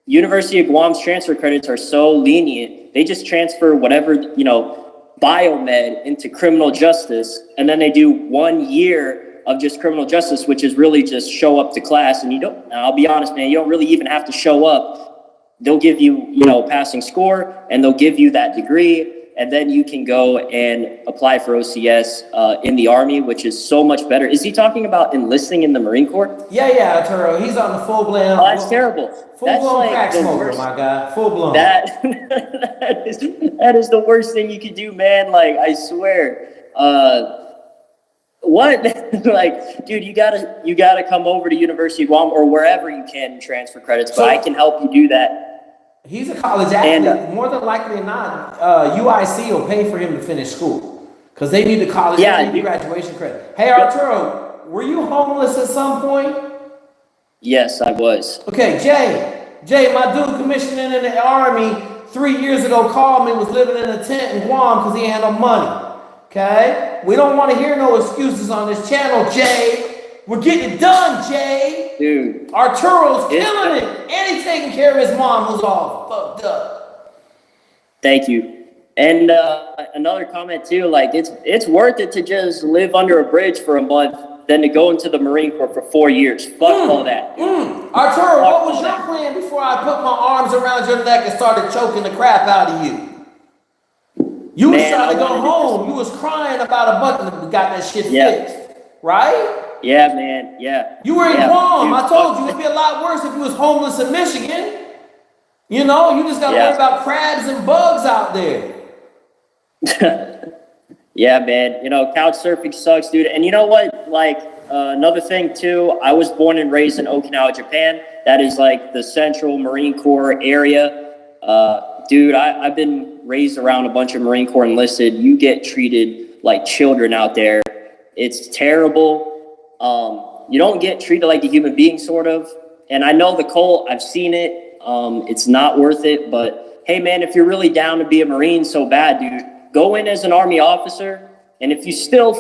University of Guam's transfer credits are so lenient. They just transfer whatever, biomed into criminal justice. And then they do 1 year of just criminal justice, which is really just show up to class. And I'll be honest, man, you don't really even have to show up. They'll give you, passing score, and they'll give you that degree, and then you can go and apply for OCS in the Army, which is so much better. Is he talking about enlisting in the Marine Corps? Yeah, Arturo. He's on the full-blown. Oh, that's terrible. Full-blown crack smoker, my guy. Full-blown. That is the worst thing you could do, man. Like, I swear. What? Like, dude, you gotta come over to University of Guam or wherever you can transfer credits, but I can help you do that. He's a college athlete. And, more than likely than not, UIC will pay for him to finish school because they need the college graduation credit. Hey, Arturo, were you homeless at some point? Yes, I was. Okay, Jay, my dude commissioning in the Army 3 years ago called me, was living in a tent in Guam because he had no money. Okay? We don't want to hear no excuses on this channel, Jay. We're getting it done, Jay. Dude. Arturo's killing it. And he's taking care of his mom who's all fucked up. Thank you. And another comment too, like it's worth it to just live under a bridge for a month than to go into the Marine Corps for 4 years. Fuck all that. Arturo, what was your plan before I put my arms around your neck and started choking the crap out of you? You was trying to go home. You was crying about a button that got that shit fixed, right? Yeah, man. Yeah. You were in Guam. I told you it'd be a lot worse if you was homeless in Michigan. You just got to worry about crabs and bugs out there. Yeah, man. Couch surfing sucks, dude. And you know what? Like, another thing too, I was born and raised in Okinawa, Japan. That is like the central Marine Corps area. Dude, I've been raised around a bunch of Marine Corps enlisted. You get treated like children out there. It's terrible. You don't get treated like a human being, sort of. And I know the cult, I've seen it. It's not worth it. But hey, man, if you're really down to be a Marine so bad, dude, go in as an Army officer. And if you still,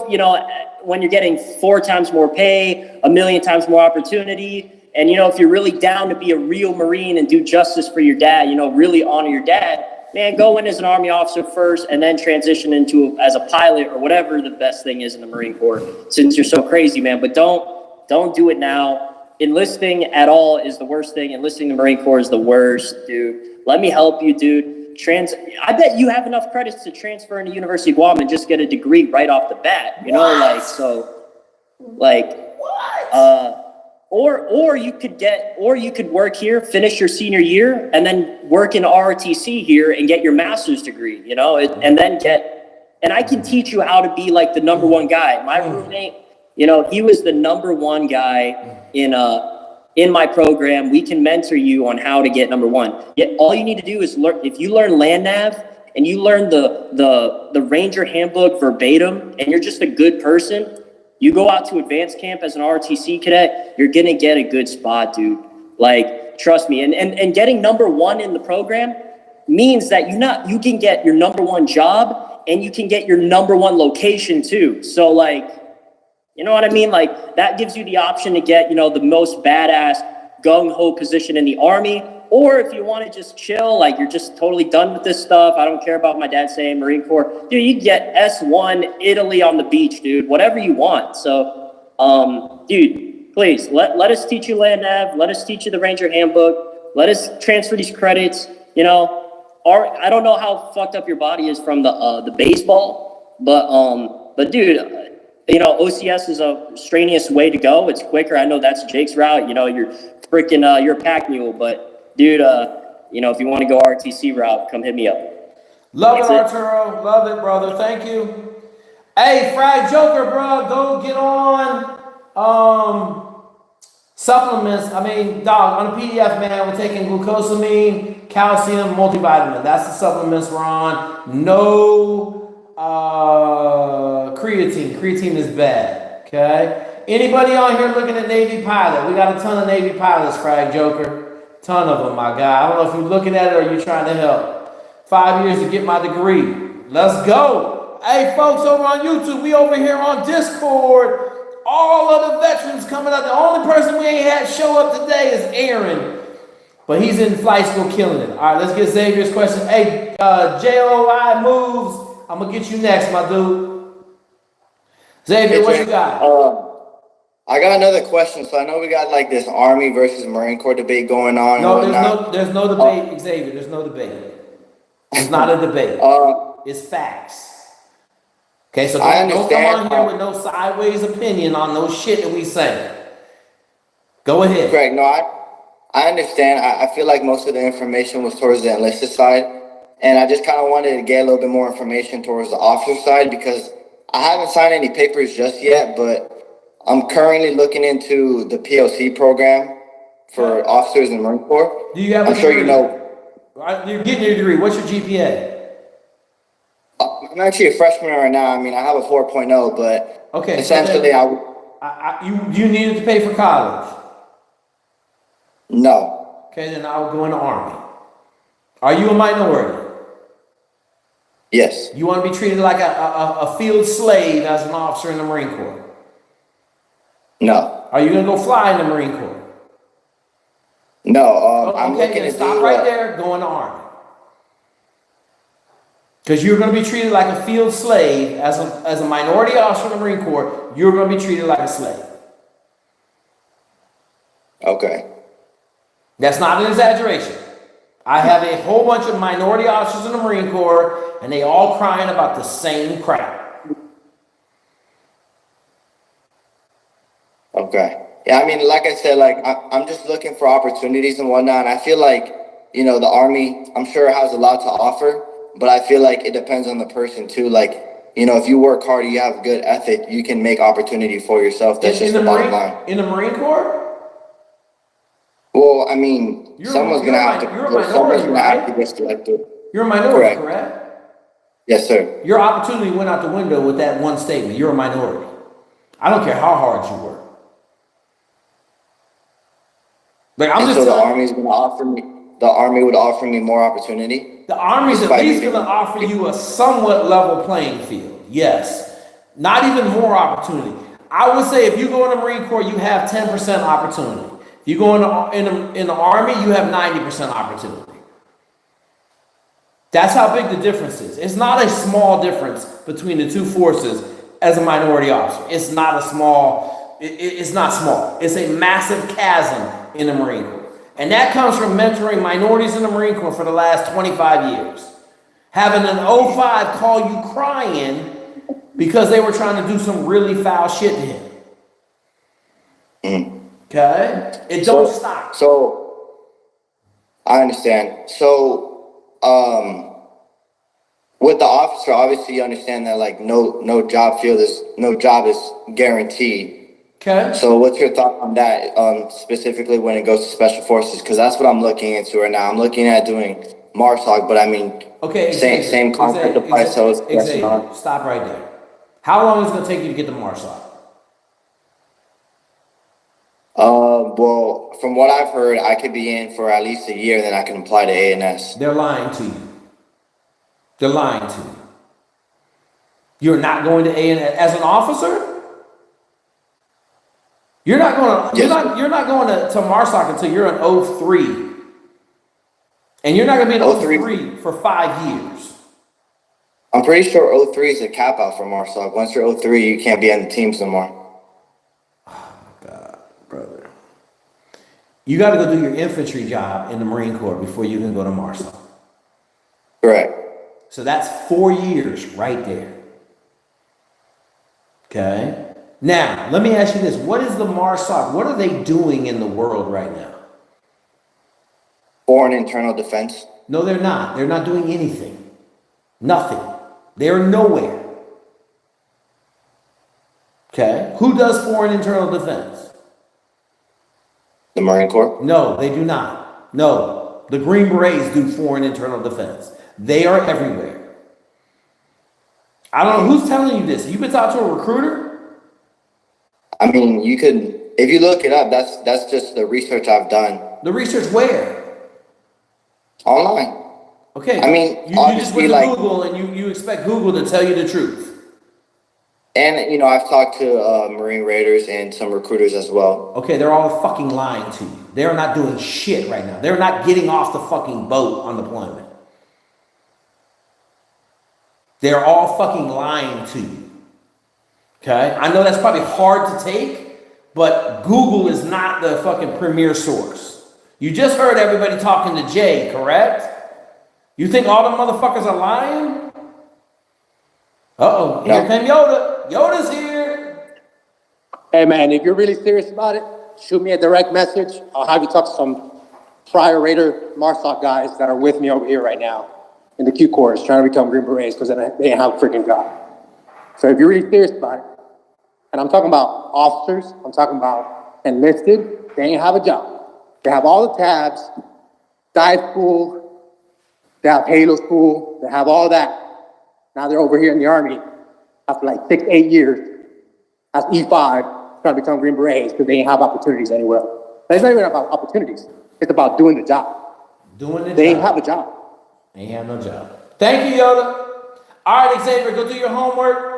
when you're getting 4 times more pay, 1 million times more opportunity, and, if you're really down to be a real Marine and do justice for your dad, really honor your dad, man, go in as an Army officer first and then transition into as a pilot or whatever the best thing is in the Marine Corps, since you're so crazy, man. But don't do it now. Enlisting at all is the worst thing. Enlisting in the Marine Corps is the worst, dude. Let me help you, dude. I bet you have enough credits to transfer into University of Guam and just get a degree right off the bat. You know, like, so, like, or you could work here, finish your senior year, and then work in ROTC here and get your master's degree, you know, and I can teach you how to be like the number one guy. My roommate, you know, he was the number one guy in my program. We can mentor you on how to get number one. Yet all you need to do is learn. If you learn land nav and you learn the Ranger handbook verbatim, and you're just a good person, you go out to advanced camp as an ROTC cadet, you're gonna get a good spot, dude. Like, trust me. And getting number one in the program means that you can get your number one job and you can get your number one location too. So like, you know what I mean? Like, that gives you the option to get, you know, the most badass gung-ho position in the Army. Or if you want to just chill, like you're just totally done with this stuff, I don't care about my dad saying Marine Corps, dude, you get S1 Italy on the beach, dude, whatever you want. So, dude, please, let us teach you land nav, let us teach you the Ranger handbook, let us transfer these credits, you know. I don't know how fucked up your body is from the baseball, but dude, you know, OCS is a strenuous way to go. It's quicker. I know that's Jake's route. You know, you're a pack mule, but dude, you know, if you want to go RTC route, come hit me up. Love it, Arturo. Love it, brother. Thank you. Hey, Fried Joker, bro, go get on supplements. I mean, dog, on the PDF, man, we're taking glucosamine, calcium, multivitamin. That's the supplements we're on. No creatine. Creatine is bad. Okay. Anybody on here looking at Navy pilot? We got a ton of Navy pilots, Frag Joker. Ton of them, my guy. I don't know if you're looking at it or you're trying to help. 5 years to get my degree. Let's go. Hey, folks over on YouTube, we over here on Discord. All of the veterans coming up. The only person we ain't had show up today is Aaron. But he's in flight school killing it. All right, let's get Xavier's question. Hey, JOI moves. I'm going to get you next, my dude. Xavier, what you got? I got another question. So I know we got like this Army versus Marine Corps debate going on. No, there's no debate, Xavier. There's no debate. It's not a debate. It's facts. Okay, so don't come on here with no sideways opinion on no shit that we say. Go ahead. Greg, no, I understand. I feel like most of the information was towards the enlisted side. And I just kind of wanted to get a little bit more information towards the officer side because I haven't signed any papers just yet, but I'm currently looking into the POC program for officers in the Marine Corps. Do you have I'm sure you know. You're getting your degree. What's your GPA? I'm actually a freshman right now. I mean, I have a 4.0, but okay, essentially you needed to pay for college? No. Okay, then I would go in the Army. Are you a minority? Yes. You want to be treated like a field slave as an officer in the Marine Corps? No. Are you going to go fly in the Marine Corps? No. I'm looking to stop right there. Go in the Army. Because you're going to be treated like a field slave as a minority officer in the Marine Corps. You're going to be treated like a slave. Okay. That's not an exaggeration. I have a whole bunch of minority officers in the Marine Corps, and they all crying about the same crap. Okay. Yeah, I mean, like I said, like I'm just looking for opportunities and whatnot. And I feel like, you know, the Army, I'm sure has a lot to offer, but I feel like it depends on the person too. Like, you know, if you work hard, you have good ethic, you can make opportunity for yourself. That's just the bottom line. In the Marine Corps? Well, I mean, someone's going to have to get selected. You're a minority, correct? Yes, sir. Your opportunity went out the window with that one statement. You're a minority. I don't care how hard you work. Like, so the Army's going to offer me, the Army would offer me more opportunity? The Army's at least going to offer you a somewhat level playing field. Yes. Not even more opportunity. I would say if you go in the Marine Corps, you have 10% opportunity. If you go in the Army, you have 90% opportunity. That's how big the difference is. It's not a small difference between the two forces as a minority officer. It's not small. It's a massive chasm in the Marine Corps. And that comes from mentoring minorities in the Marine Corps for the last 25 years. Having an 05 call you crying because they were trying to do some really foul shit to him. Okay? It don't stop. So, I understand. So, with the officer, obviously you understand that like no job is guaranteed. Okay. So what's your thought on that, specifically when it goes to special forces? Because that's what I'm looking into right now. I'm looking at doing MARSOC, but I mean, okay, same concept applies. So it's yes and no. Stop right there. How long is it going to take you to get the MARSOC? Well, from what I've heard, I could be in for at least a year, then I can apply to ANS. They're lying to you. They're lying to you. You're not going to ANS as an officer? You're not going to, Yes. you're not going to MARSOC until you're an 03. And you're not going to be an 03 for 5 years. I'm pretty sure 03 is a cap out for MARSOC. Once you're 03, you can't be on the teams no more. Oh my God, brother. You got to go do your infantry job in the Marine Corps before you can go to MARSOC. Correct. So that's 4 years right there. Okay. Now, let me ask you this. What is the MARSOC? What are they doing in the world right now? Foreign internal defense. No, they're not. They're not doing anything. Nothing. They're nowhere. Okay. Who does foreign internal defense? The Marine Corps? No, they do not. No. The Green Berets do foreign internal defense. They are everywhere. I don't know who's telling you this. You've been talking to a recruiter? I mean, you could, if you look it up, that's just the research I've done. The research where? Online. Okay. I mean, you just went to Google and you expect Google to tell you the truth. And, you know, I've talked to Marine Raiders and some recruiters as well. Okay, they're all fucking lying to you. They're not doing shit right now. They're not getting off the fucking boat on deployment. They're all fucking lying to you. Okay? I know that's probably hard to take, but Google is not the fucking premier source. You just heard everybody talking to Jay, correct? You think all the motherfuckers are lying? Uh-oh, here came Yoda. Yoda's here. Hey man, if you're really serious about it, shoot me a direct message. I'll have you talk to some prior Raider MARSOC guys that are with me over here right now in the Q course trying to become Green Berets because they ain't have a freaking job. So if you're really serious about it, and I'm talking about officers, I'm talking about enlisted, they ain't have a job. They have all the tabs, dive school, they have Halo school, they have all that. Now they're over here in the Army after like 6-8 years as E5 trying to become Green Berets because they ain't have opportunities anywhere. It's not even about opportunities. It's about doing the job. They ain't have a job. They ain't have no job. Thank you, Yoda. All right, Xavier, go do your homework.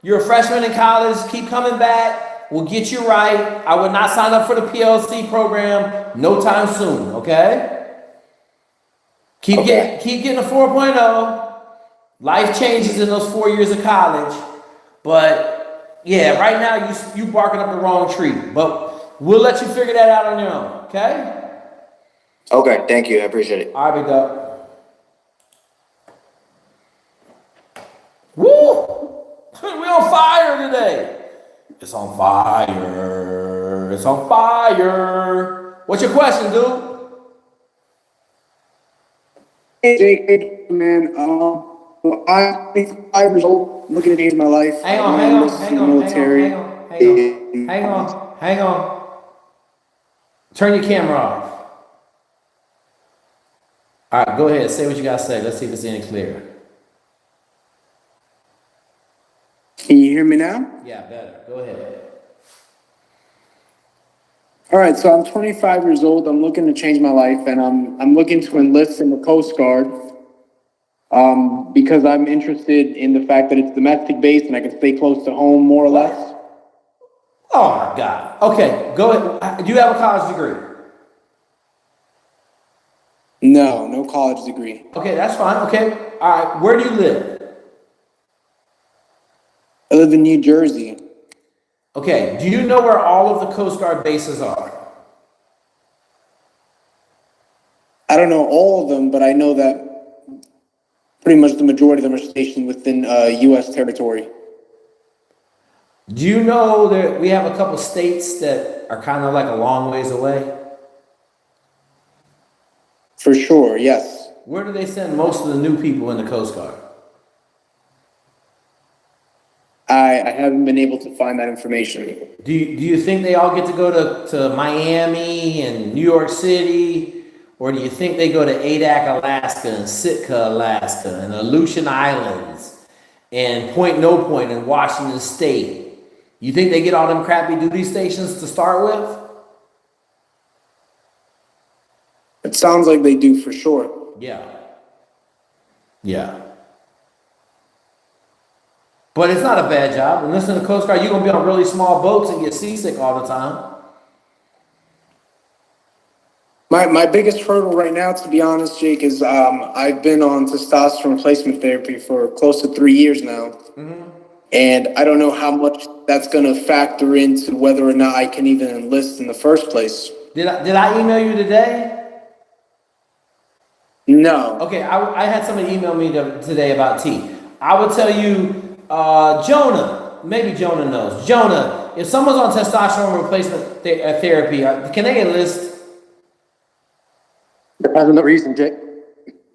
You're a freshman in college. Keep coming back. We'll get you right. I would not sign up for the PLC program no time soon, okay? Keep getting a 4.0. Life changes in those 4 years of college. But, yeah, right now you barking up the wrong tree. But we'll let you figure that out on your own, okay? Okay, thank you. I appreciate it. All right, big dog. Woo! We on fire today. It's on fire. It's on fire. What's your question, dude? Hey, Jake, man. I'm 25 years old, looking at change my life. Hang on. Turn your camera off. All right, go ahead. Say what you got to say. Let's see if it's any clearer. Can you hear me now? Yeah, better. Go ahead. All right, so I'm 25 years old. I'm looking to change my life, and I'm looking to enlist in the Coast Guard because I'm interested in the fact that it's domestic based and I can stay close to home more or less. Oh my God. Okay, go ahead. Do you have a college degree? No, no college degree. Okay, that's fine. Okay. All right. Where do you live? I live in New Jersey. Okay. Do you know where all of the Coast Guard bases are? I don't know all of them, but I know that pretty much the majority of them are stationed within U.S. territory. Do you know that we have a couple states that are kind of like a long ways away? For sure, yes. Where do they send most of the new people in the Coast Guard? I haven't been able to find that information. Do you think they all get to go to Miami and New York City? Or do you think they go to Adak, Alaska and Sitka, Alaska and Aleutian Islands and Point No Point in Washington State? You think they get all them crappy duty stations to start with? It sounds like they do for sure. Yeah. Yeah. But it's not a bad job. And listen to the Coast Guard, you're going to be on really small boats and get seasick all the time. My biggest hurdle right now, to be honest, Jake, is I've been on testosterone replacement therapy for close to 3 years now. Mm-hmm. And I don't know how much that's going to factor into whether or not I can even enlist in the first place. Did I email you today? No. Okay, I had somebody email me today about T. I would tell you, Jonah, maybe Jonah knows. Jonah, if someone's on testosterone replacement therapy, can they enlist? Depends on the reason, Jake.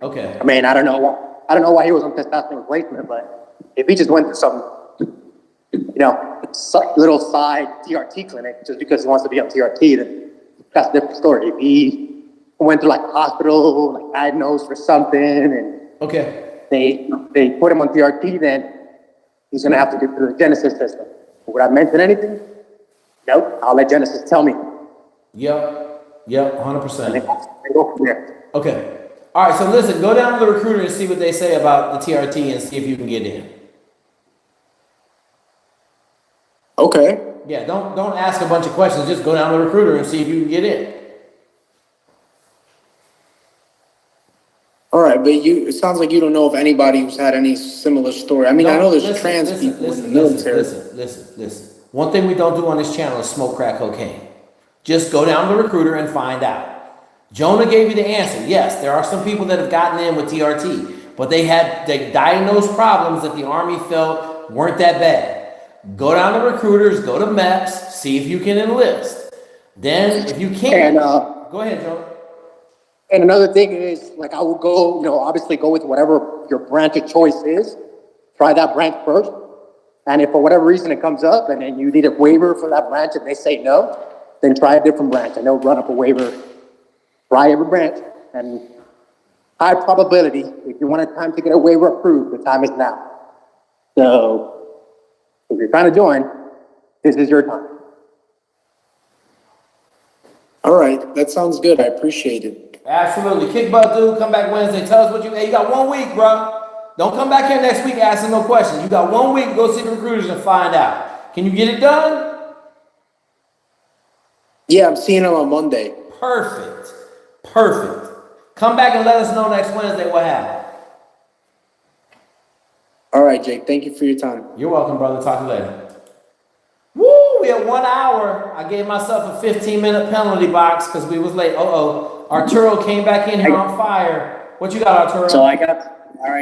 Okay. I mean, I don't know why he was on testosterone replacement, but if he just went to some, little side TRT clinic just because he wants to be on TRT, then that's a different story. If he went to like a hospital, like diagnosed for something, and okay, they put him on TRT, then he's gonna have to go through the Genesis system. Would I mention anything? Nope. I'll let Genesis tell me. Yep, 100%. And then go from there. Okay. All right, so listen, go down to the recruiter and see what they say about the TRT and see if you can get in. Okay. Yeah, don't ask a bunch of questions. Just go down to the recruiter and see if you can get in. All right, but it sounds like you don't know of anybody who's had any similar story. I mean, I know there's trans people in the military. Listen. One thing we don't do on this channel is smoke crack cocaine. Just go down to the recruiter and find out. Jonah gave you the answer. Yes, there are some people that have gotten in with TRT, but they diagnosed problems that the Army felt weren't that bad. Go down to recruiters, go to MEPS, see if you can enlist. Then, if you can't, go ahead, Jonah. And another thing is, like, I would go, obviously go with whatever your branch of choice is. Try that branch first. And if for whatever reason it comes up and then you need a waiver for that branch and they say no, then try a different branch and they'll run up a waiver. Try every branch. And high probability, if you want a time to get a waiver approved, the time is now. So if you're trying to join, this is your time. All right, that sounds good. I appreciate it. Absolutely. Kick butt, dude. Come back Wednesday. Tell us what you got 1 week, bro. Don't come back here next week asking no questions. You got 1 week. Go see the recruiters and find out. Can you get it done? Yeah, I'm seeing them on Monday. Perfect. Come back and let us know next Wednesday what happened. All right, Jake. Thank you for your time. You're welcome, brother. Talk to you later. Woo! We at 1 hour. I gave myself a 15-minute penalty box because we was late. Arturo came back in here on fire. What you got, Arturo?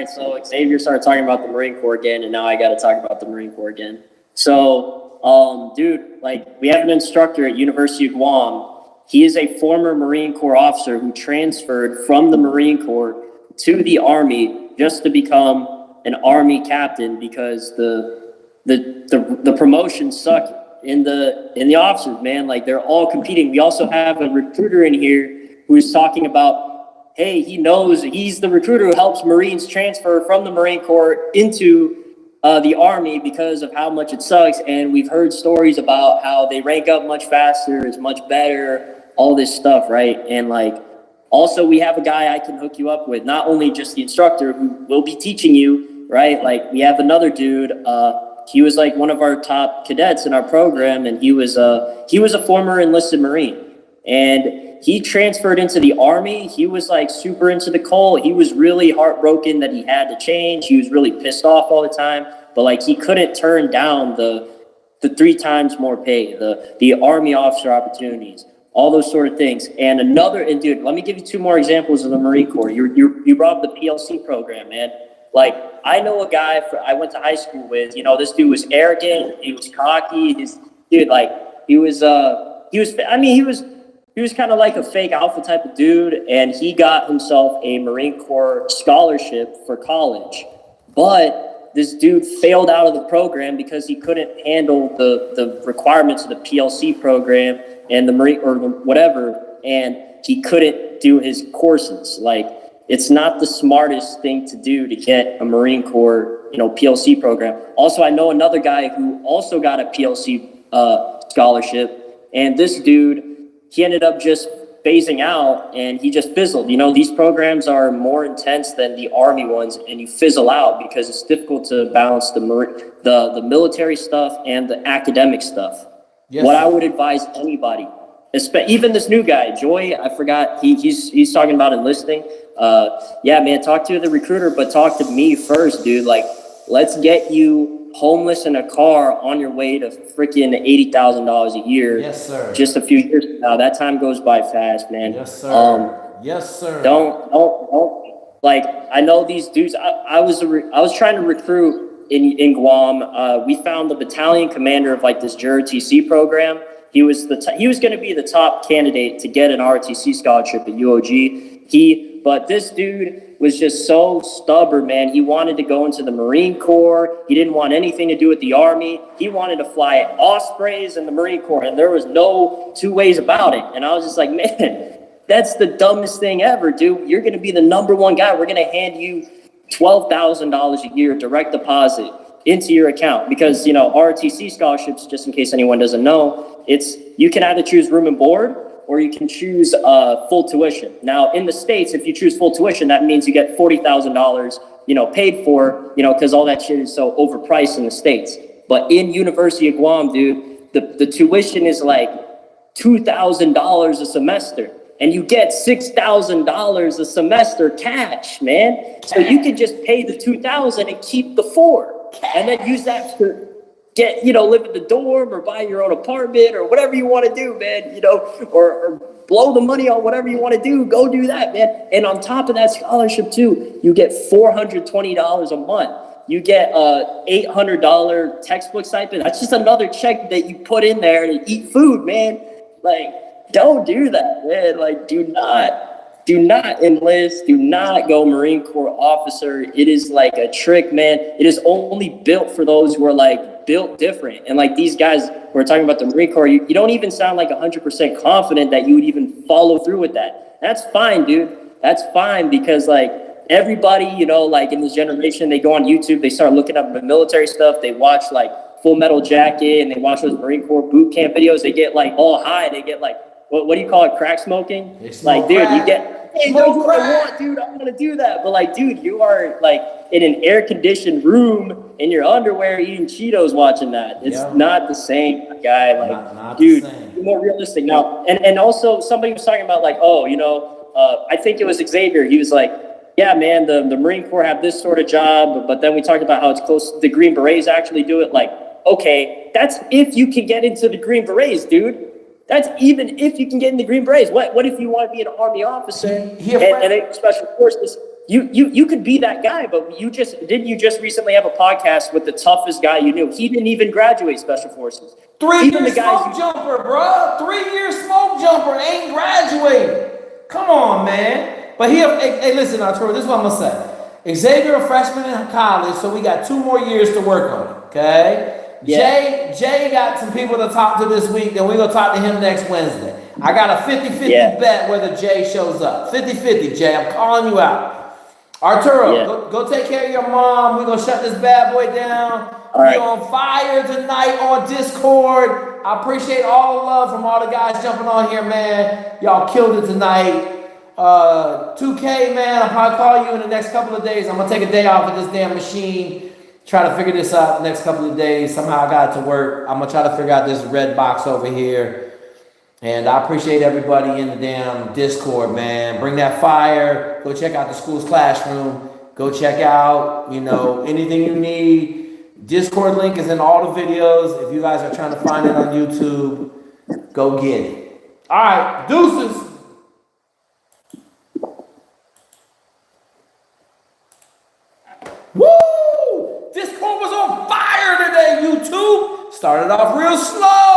So Xavier started talking about the Marine Corps again, and now I got to talk about the Marine Corps again. So, dude, we have an instructor at University of Guam. He is a former Marine Corps officer who transferred from the Marine Corps to the Army just to become an Army captain because the promotions suck in the officers, man. They're all competing. We also have a recruiter in here who's talking about, hey, he knows he's the recruiter who helps Marines transfer from the Marine Corps into the Army because of how much it sucks. And we've heard stories about how they rank up much faster, it's much better, all this stuff, right? And also we have a guy I can hook you up with, not only just the instructor who will be teaching you, right? We have another dude, he was one of our top cadets in our program, and he was a former enlisted Marine. And he transferred into the Army. He was like super into the cult. He was really heartbroken that he had to change. He was really pissed off all the time, but like he couldn't turn down the 3 times more pay, the Army officer opportunities, all those sort of things. And dude, let me give you 2 more examples of the Marine Corps. You brought up the PLC program, man. Like, I know a guy I went to high school with, you know, this dude was arrogant, he was cocky, he was kind of like a fake alpha type of dude, and he got himself a Marine Corps scholarship for college. But this dude failed out of the program because he couldn't handle the requirements of the PLC program and the Marine or whatever, and he couldn't do his courses. Like, it's not the smartest thing to do to get a Marine Corps, you know, PLC program. Also, I know another guy who also got a PLC scholarship, and this dude, he ended up just phasing out, and he just fizzled. You know, these programs are more intense than the Army ones, and you fizzle out because it's difficult to balance the military stuff and the academic stuff. Yes, what I would advise anybody, even this new guy, Joy, I forgot, he's talking about enlisting. Yeah, man, talk to the recruiter, but talk to me first, dude. Like, let's get you homeless in a car on your way to freaking $80,000 a year. Yes, sir. Just a few years from now. That time goes by fast, man. Yes, sir. Yes, sir. Don't. Like, I know these dudes. I was trying to recruit in Guam. We found the battalion commander of like this JROTC program. He was going to be the top candidate to get an ROTC scholarship at Uhoh Gu. But this dude was just so stubborn, man. He wanted to go into the Marine Corps. He didn't want anything to do with the Army. He wanted to fly Ospreys in the Marine Corps, and there was no 2 ways about it. And I was just like, man, that's the dumbest thing ever, dude. You're going to be the #1 guy. We're going to hand you $12,000 a year direct deposit into your account because, you know, ROTC scholarships, just in case anyone doesn't know, you can either choose room and board or you can choose full tuition. Now, in the States, if you choose full tuition, that means you get $40,000, you know, paid for, you know, because all that shit is so overpriced in the States. But in University of Guam, dude, the tuition is like $2,000 a semester, and you get $6,000 a semester cash, man. So you can just pay the $2,000 and keep the $4,000, and then use that to get, you know, live in the dorm or buy your own apartment or whatever you want to do, man, you know, or blow the money on whatever you want to do. Go do that, man. And on top of that scholarship too, you get $420 a month. You get a $800 textbook stipend. That's just another check that you put in there to eat food, man. Like, don't do that, man. Like, do not enlist. Do not go Marine Corps officer. It is like a trick, man. It is only built for those who are like built different. And like these guys who are talking about the Marine Corps, you don't even sound like 100% confident that you would even follow through with that. That's fine, dude. That's fine, because like everybody, you know, like in this generation, they go on YouTube, they start looking up the military stuff. They watch like Full Metal Jacket and they watch those Marine Corps boot camp videos. They get like all high. They get like, what do you call it? Crack smoking? Like, dude, you get, hey, that's what I want, dude. I want to do that. But like, dude, you are like in an air-conditioned room in your underwear eating Cheetos watching that. It's not the same, guy. Like, not dude, be more realistic. Now, and also somebody was talking about like, oh, you know, I think it was Xavier. He was like, yeah, man, the Marine Corps have this sort of job, but then we talked about how it's close. The Green Berets actually do it. Like, okay, that's if you can get into the Green Berets, dude. That's even if you can get in the Green Berets. What if you want to be an Army officer and special forces? You could be that guy, but didn't you just recently have a podcast with the toughest guy you knew? He didn't even graduate special forces. 3-year smoke jumper, bro. 3-year smoke jumper ain't graduated. Come on, man. But hey, listen, Arturo, this is what I'm gonna say. Xavier, a freshman in college, so we got 2 more years to work on it. Okay. Yeah. Jay got some people to talk to this week, then we're going to talk to him next Wednesday. I got a 50-50 bet whether Jay shows up. 50-50, Jay. I'm calling you out. Arturo, go take care of your mom. We're going to shut this bad boy down. We're on fire tonight on Discord. I appreciate all the love from all the guys jumping on here, man. Y'all killed it tonight. 2K, man, I'll probably call you in the next couple of days. I'm going to take a day off of this damn machine. Try to figure this out the next couple of days. Somehow I got it to work. I'm going to try to figure out this red box over here. And I appreciate everybody in the damn Discord, man. Bring that fire. Go check out the school's classroom. Go check out, anything you need. Discord link is in all the videos. If you guys are trying to find it on YouTube, go get it. All right, deuces. Woo! Discord was on fire today, YouTube. Started off real slow.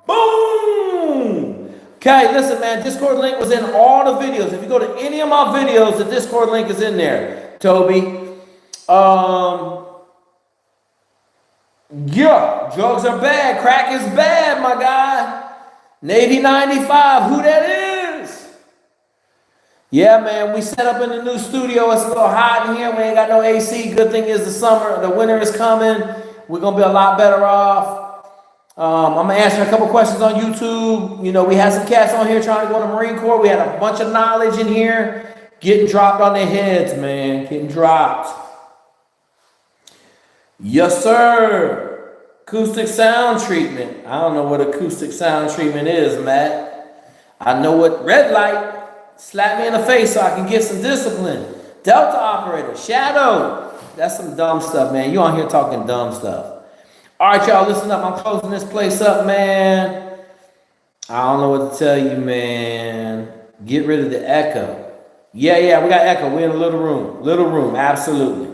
Boom! Okay, listen, man. Discord link was in all the videos. If you go to any of my videos, the Discord link is in there, Toby. Yeah, drugs are bad. Crack is bad, my guy. Navy 95, who that is? Yeah, man, we set up in the new studio. It's a little hot in here. We ain't got no AC. Good thing is the winter is coming. We're going to be a lot better off. I'm going to answer a couple questions on YouTube. We had some cats on here trying to go to the Marine Corps. We had a bunch of knowledge in here getting dropped on their heads, man. Getting dropped. Yes, sir. Acoustic sound treatment. I don't know what acoustic sound treatment is, Matt. I know what red light. Slap me in the face so I can get some discipline. Delta operator. Shadow. That's some dumb stuff, man. You on here talking dumb stuff. All right, y'all, listen up. I'm closing this place up, man. I don't know what to tell you, man. Get rid of the echo. Yeah, we got echo. We're in a little room. Little room, absolutely.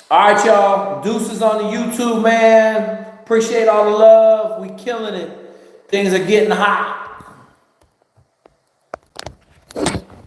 All right, y'all. Deuces on the YouTube, man. Appreciate all the love. We killing it. Things are getting hot.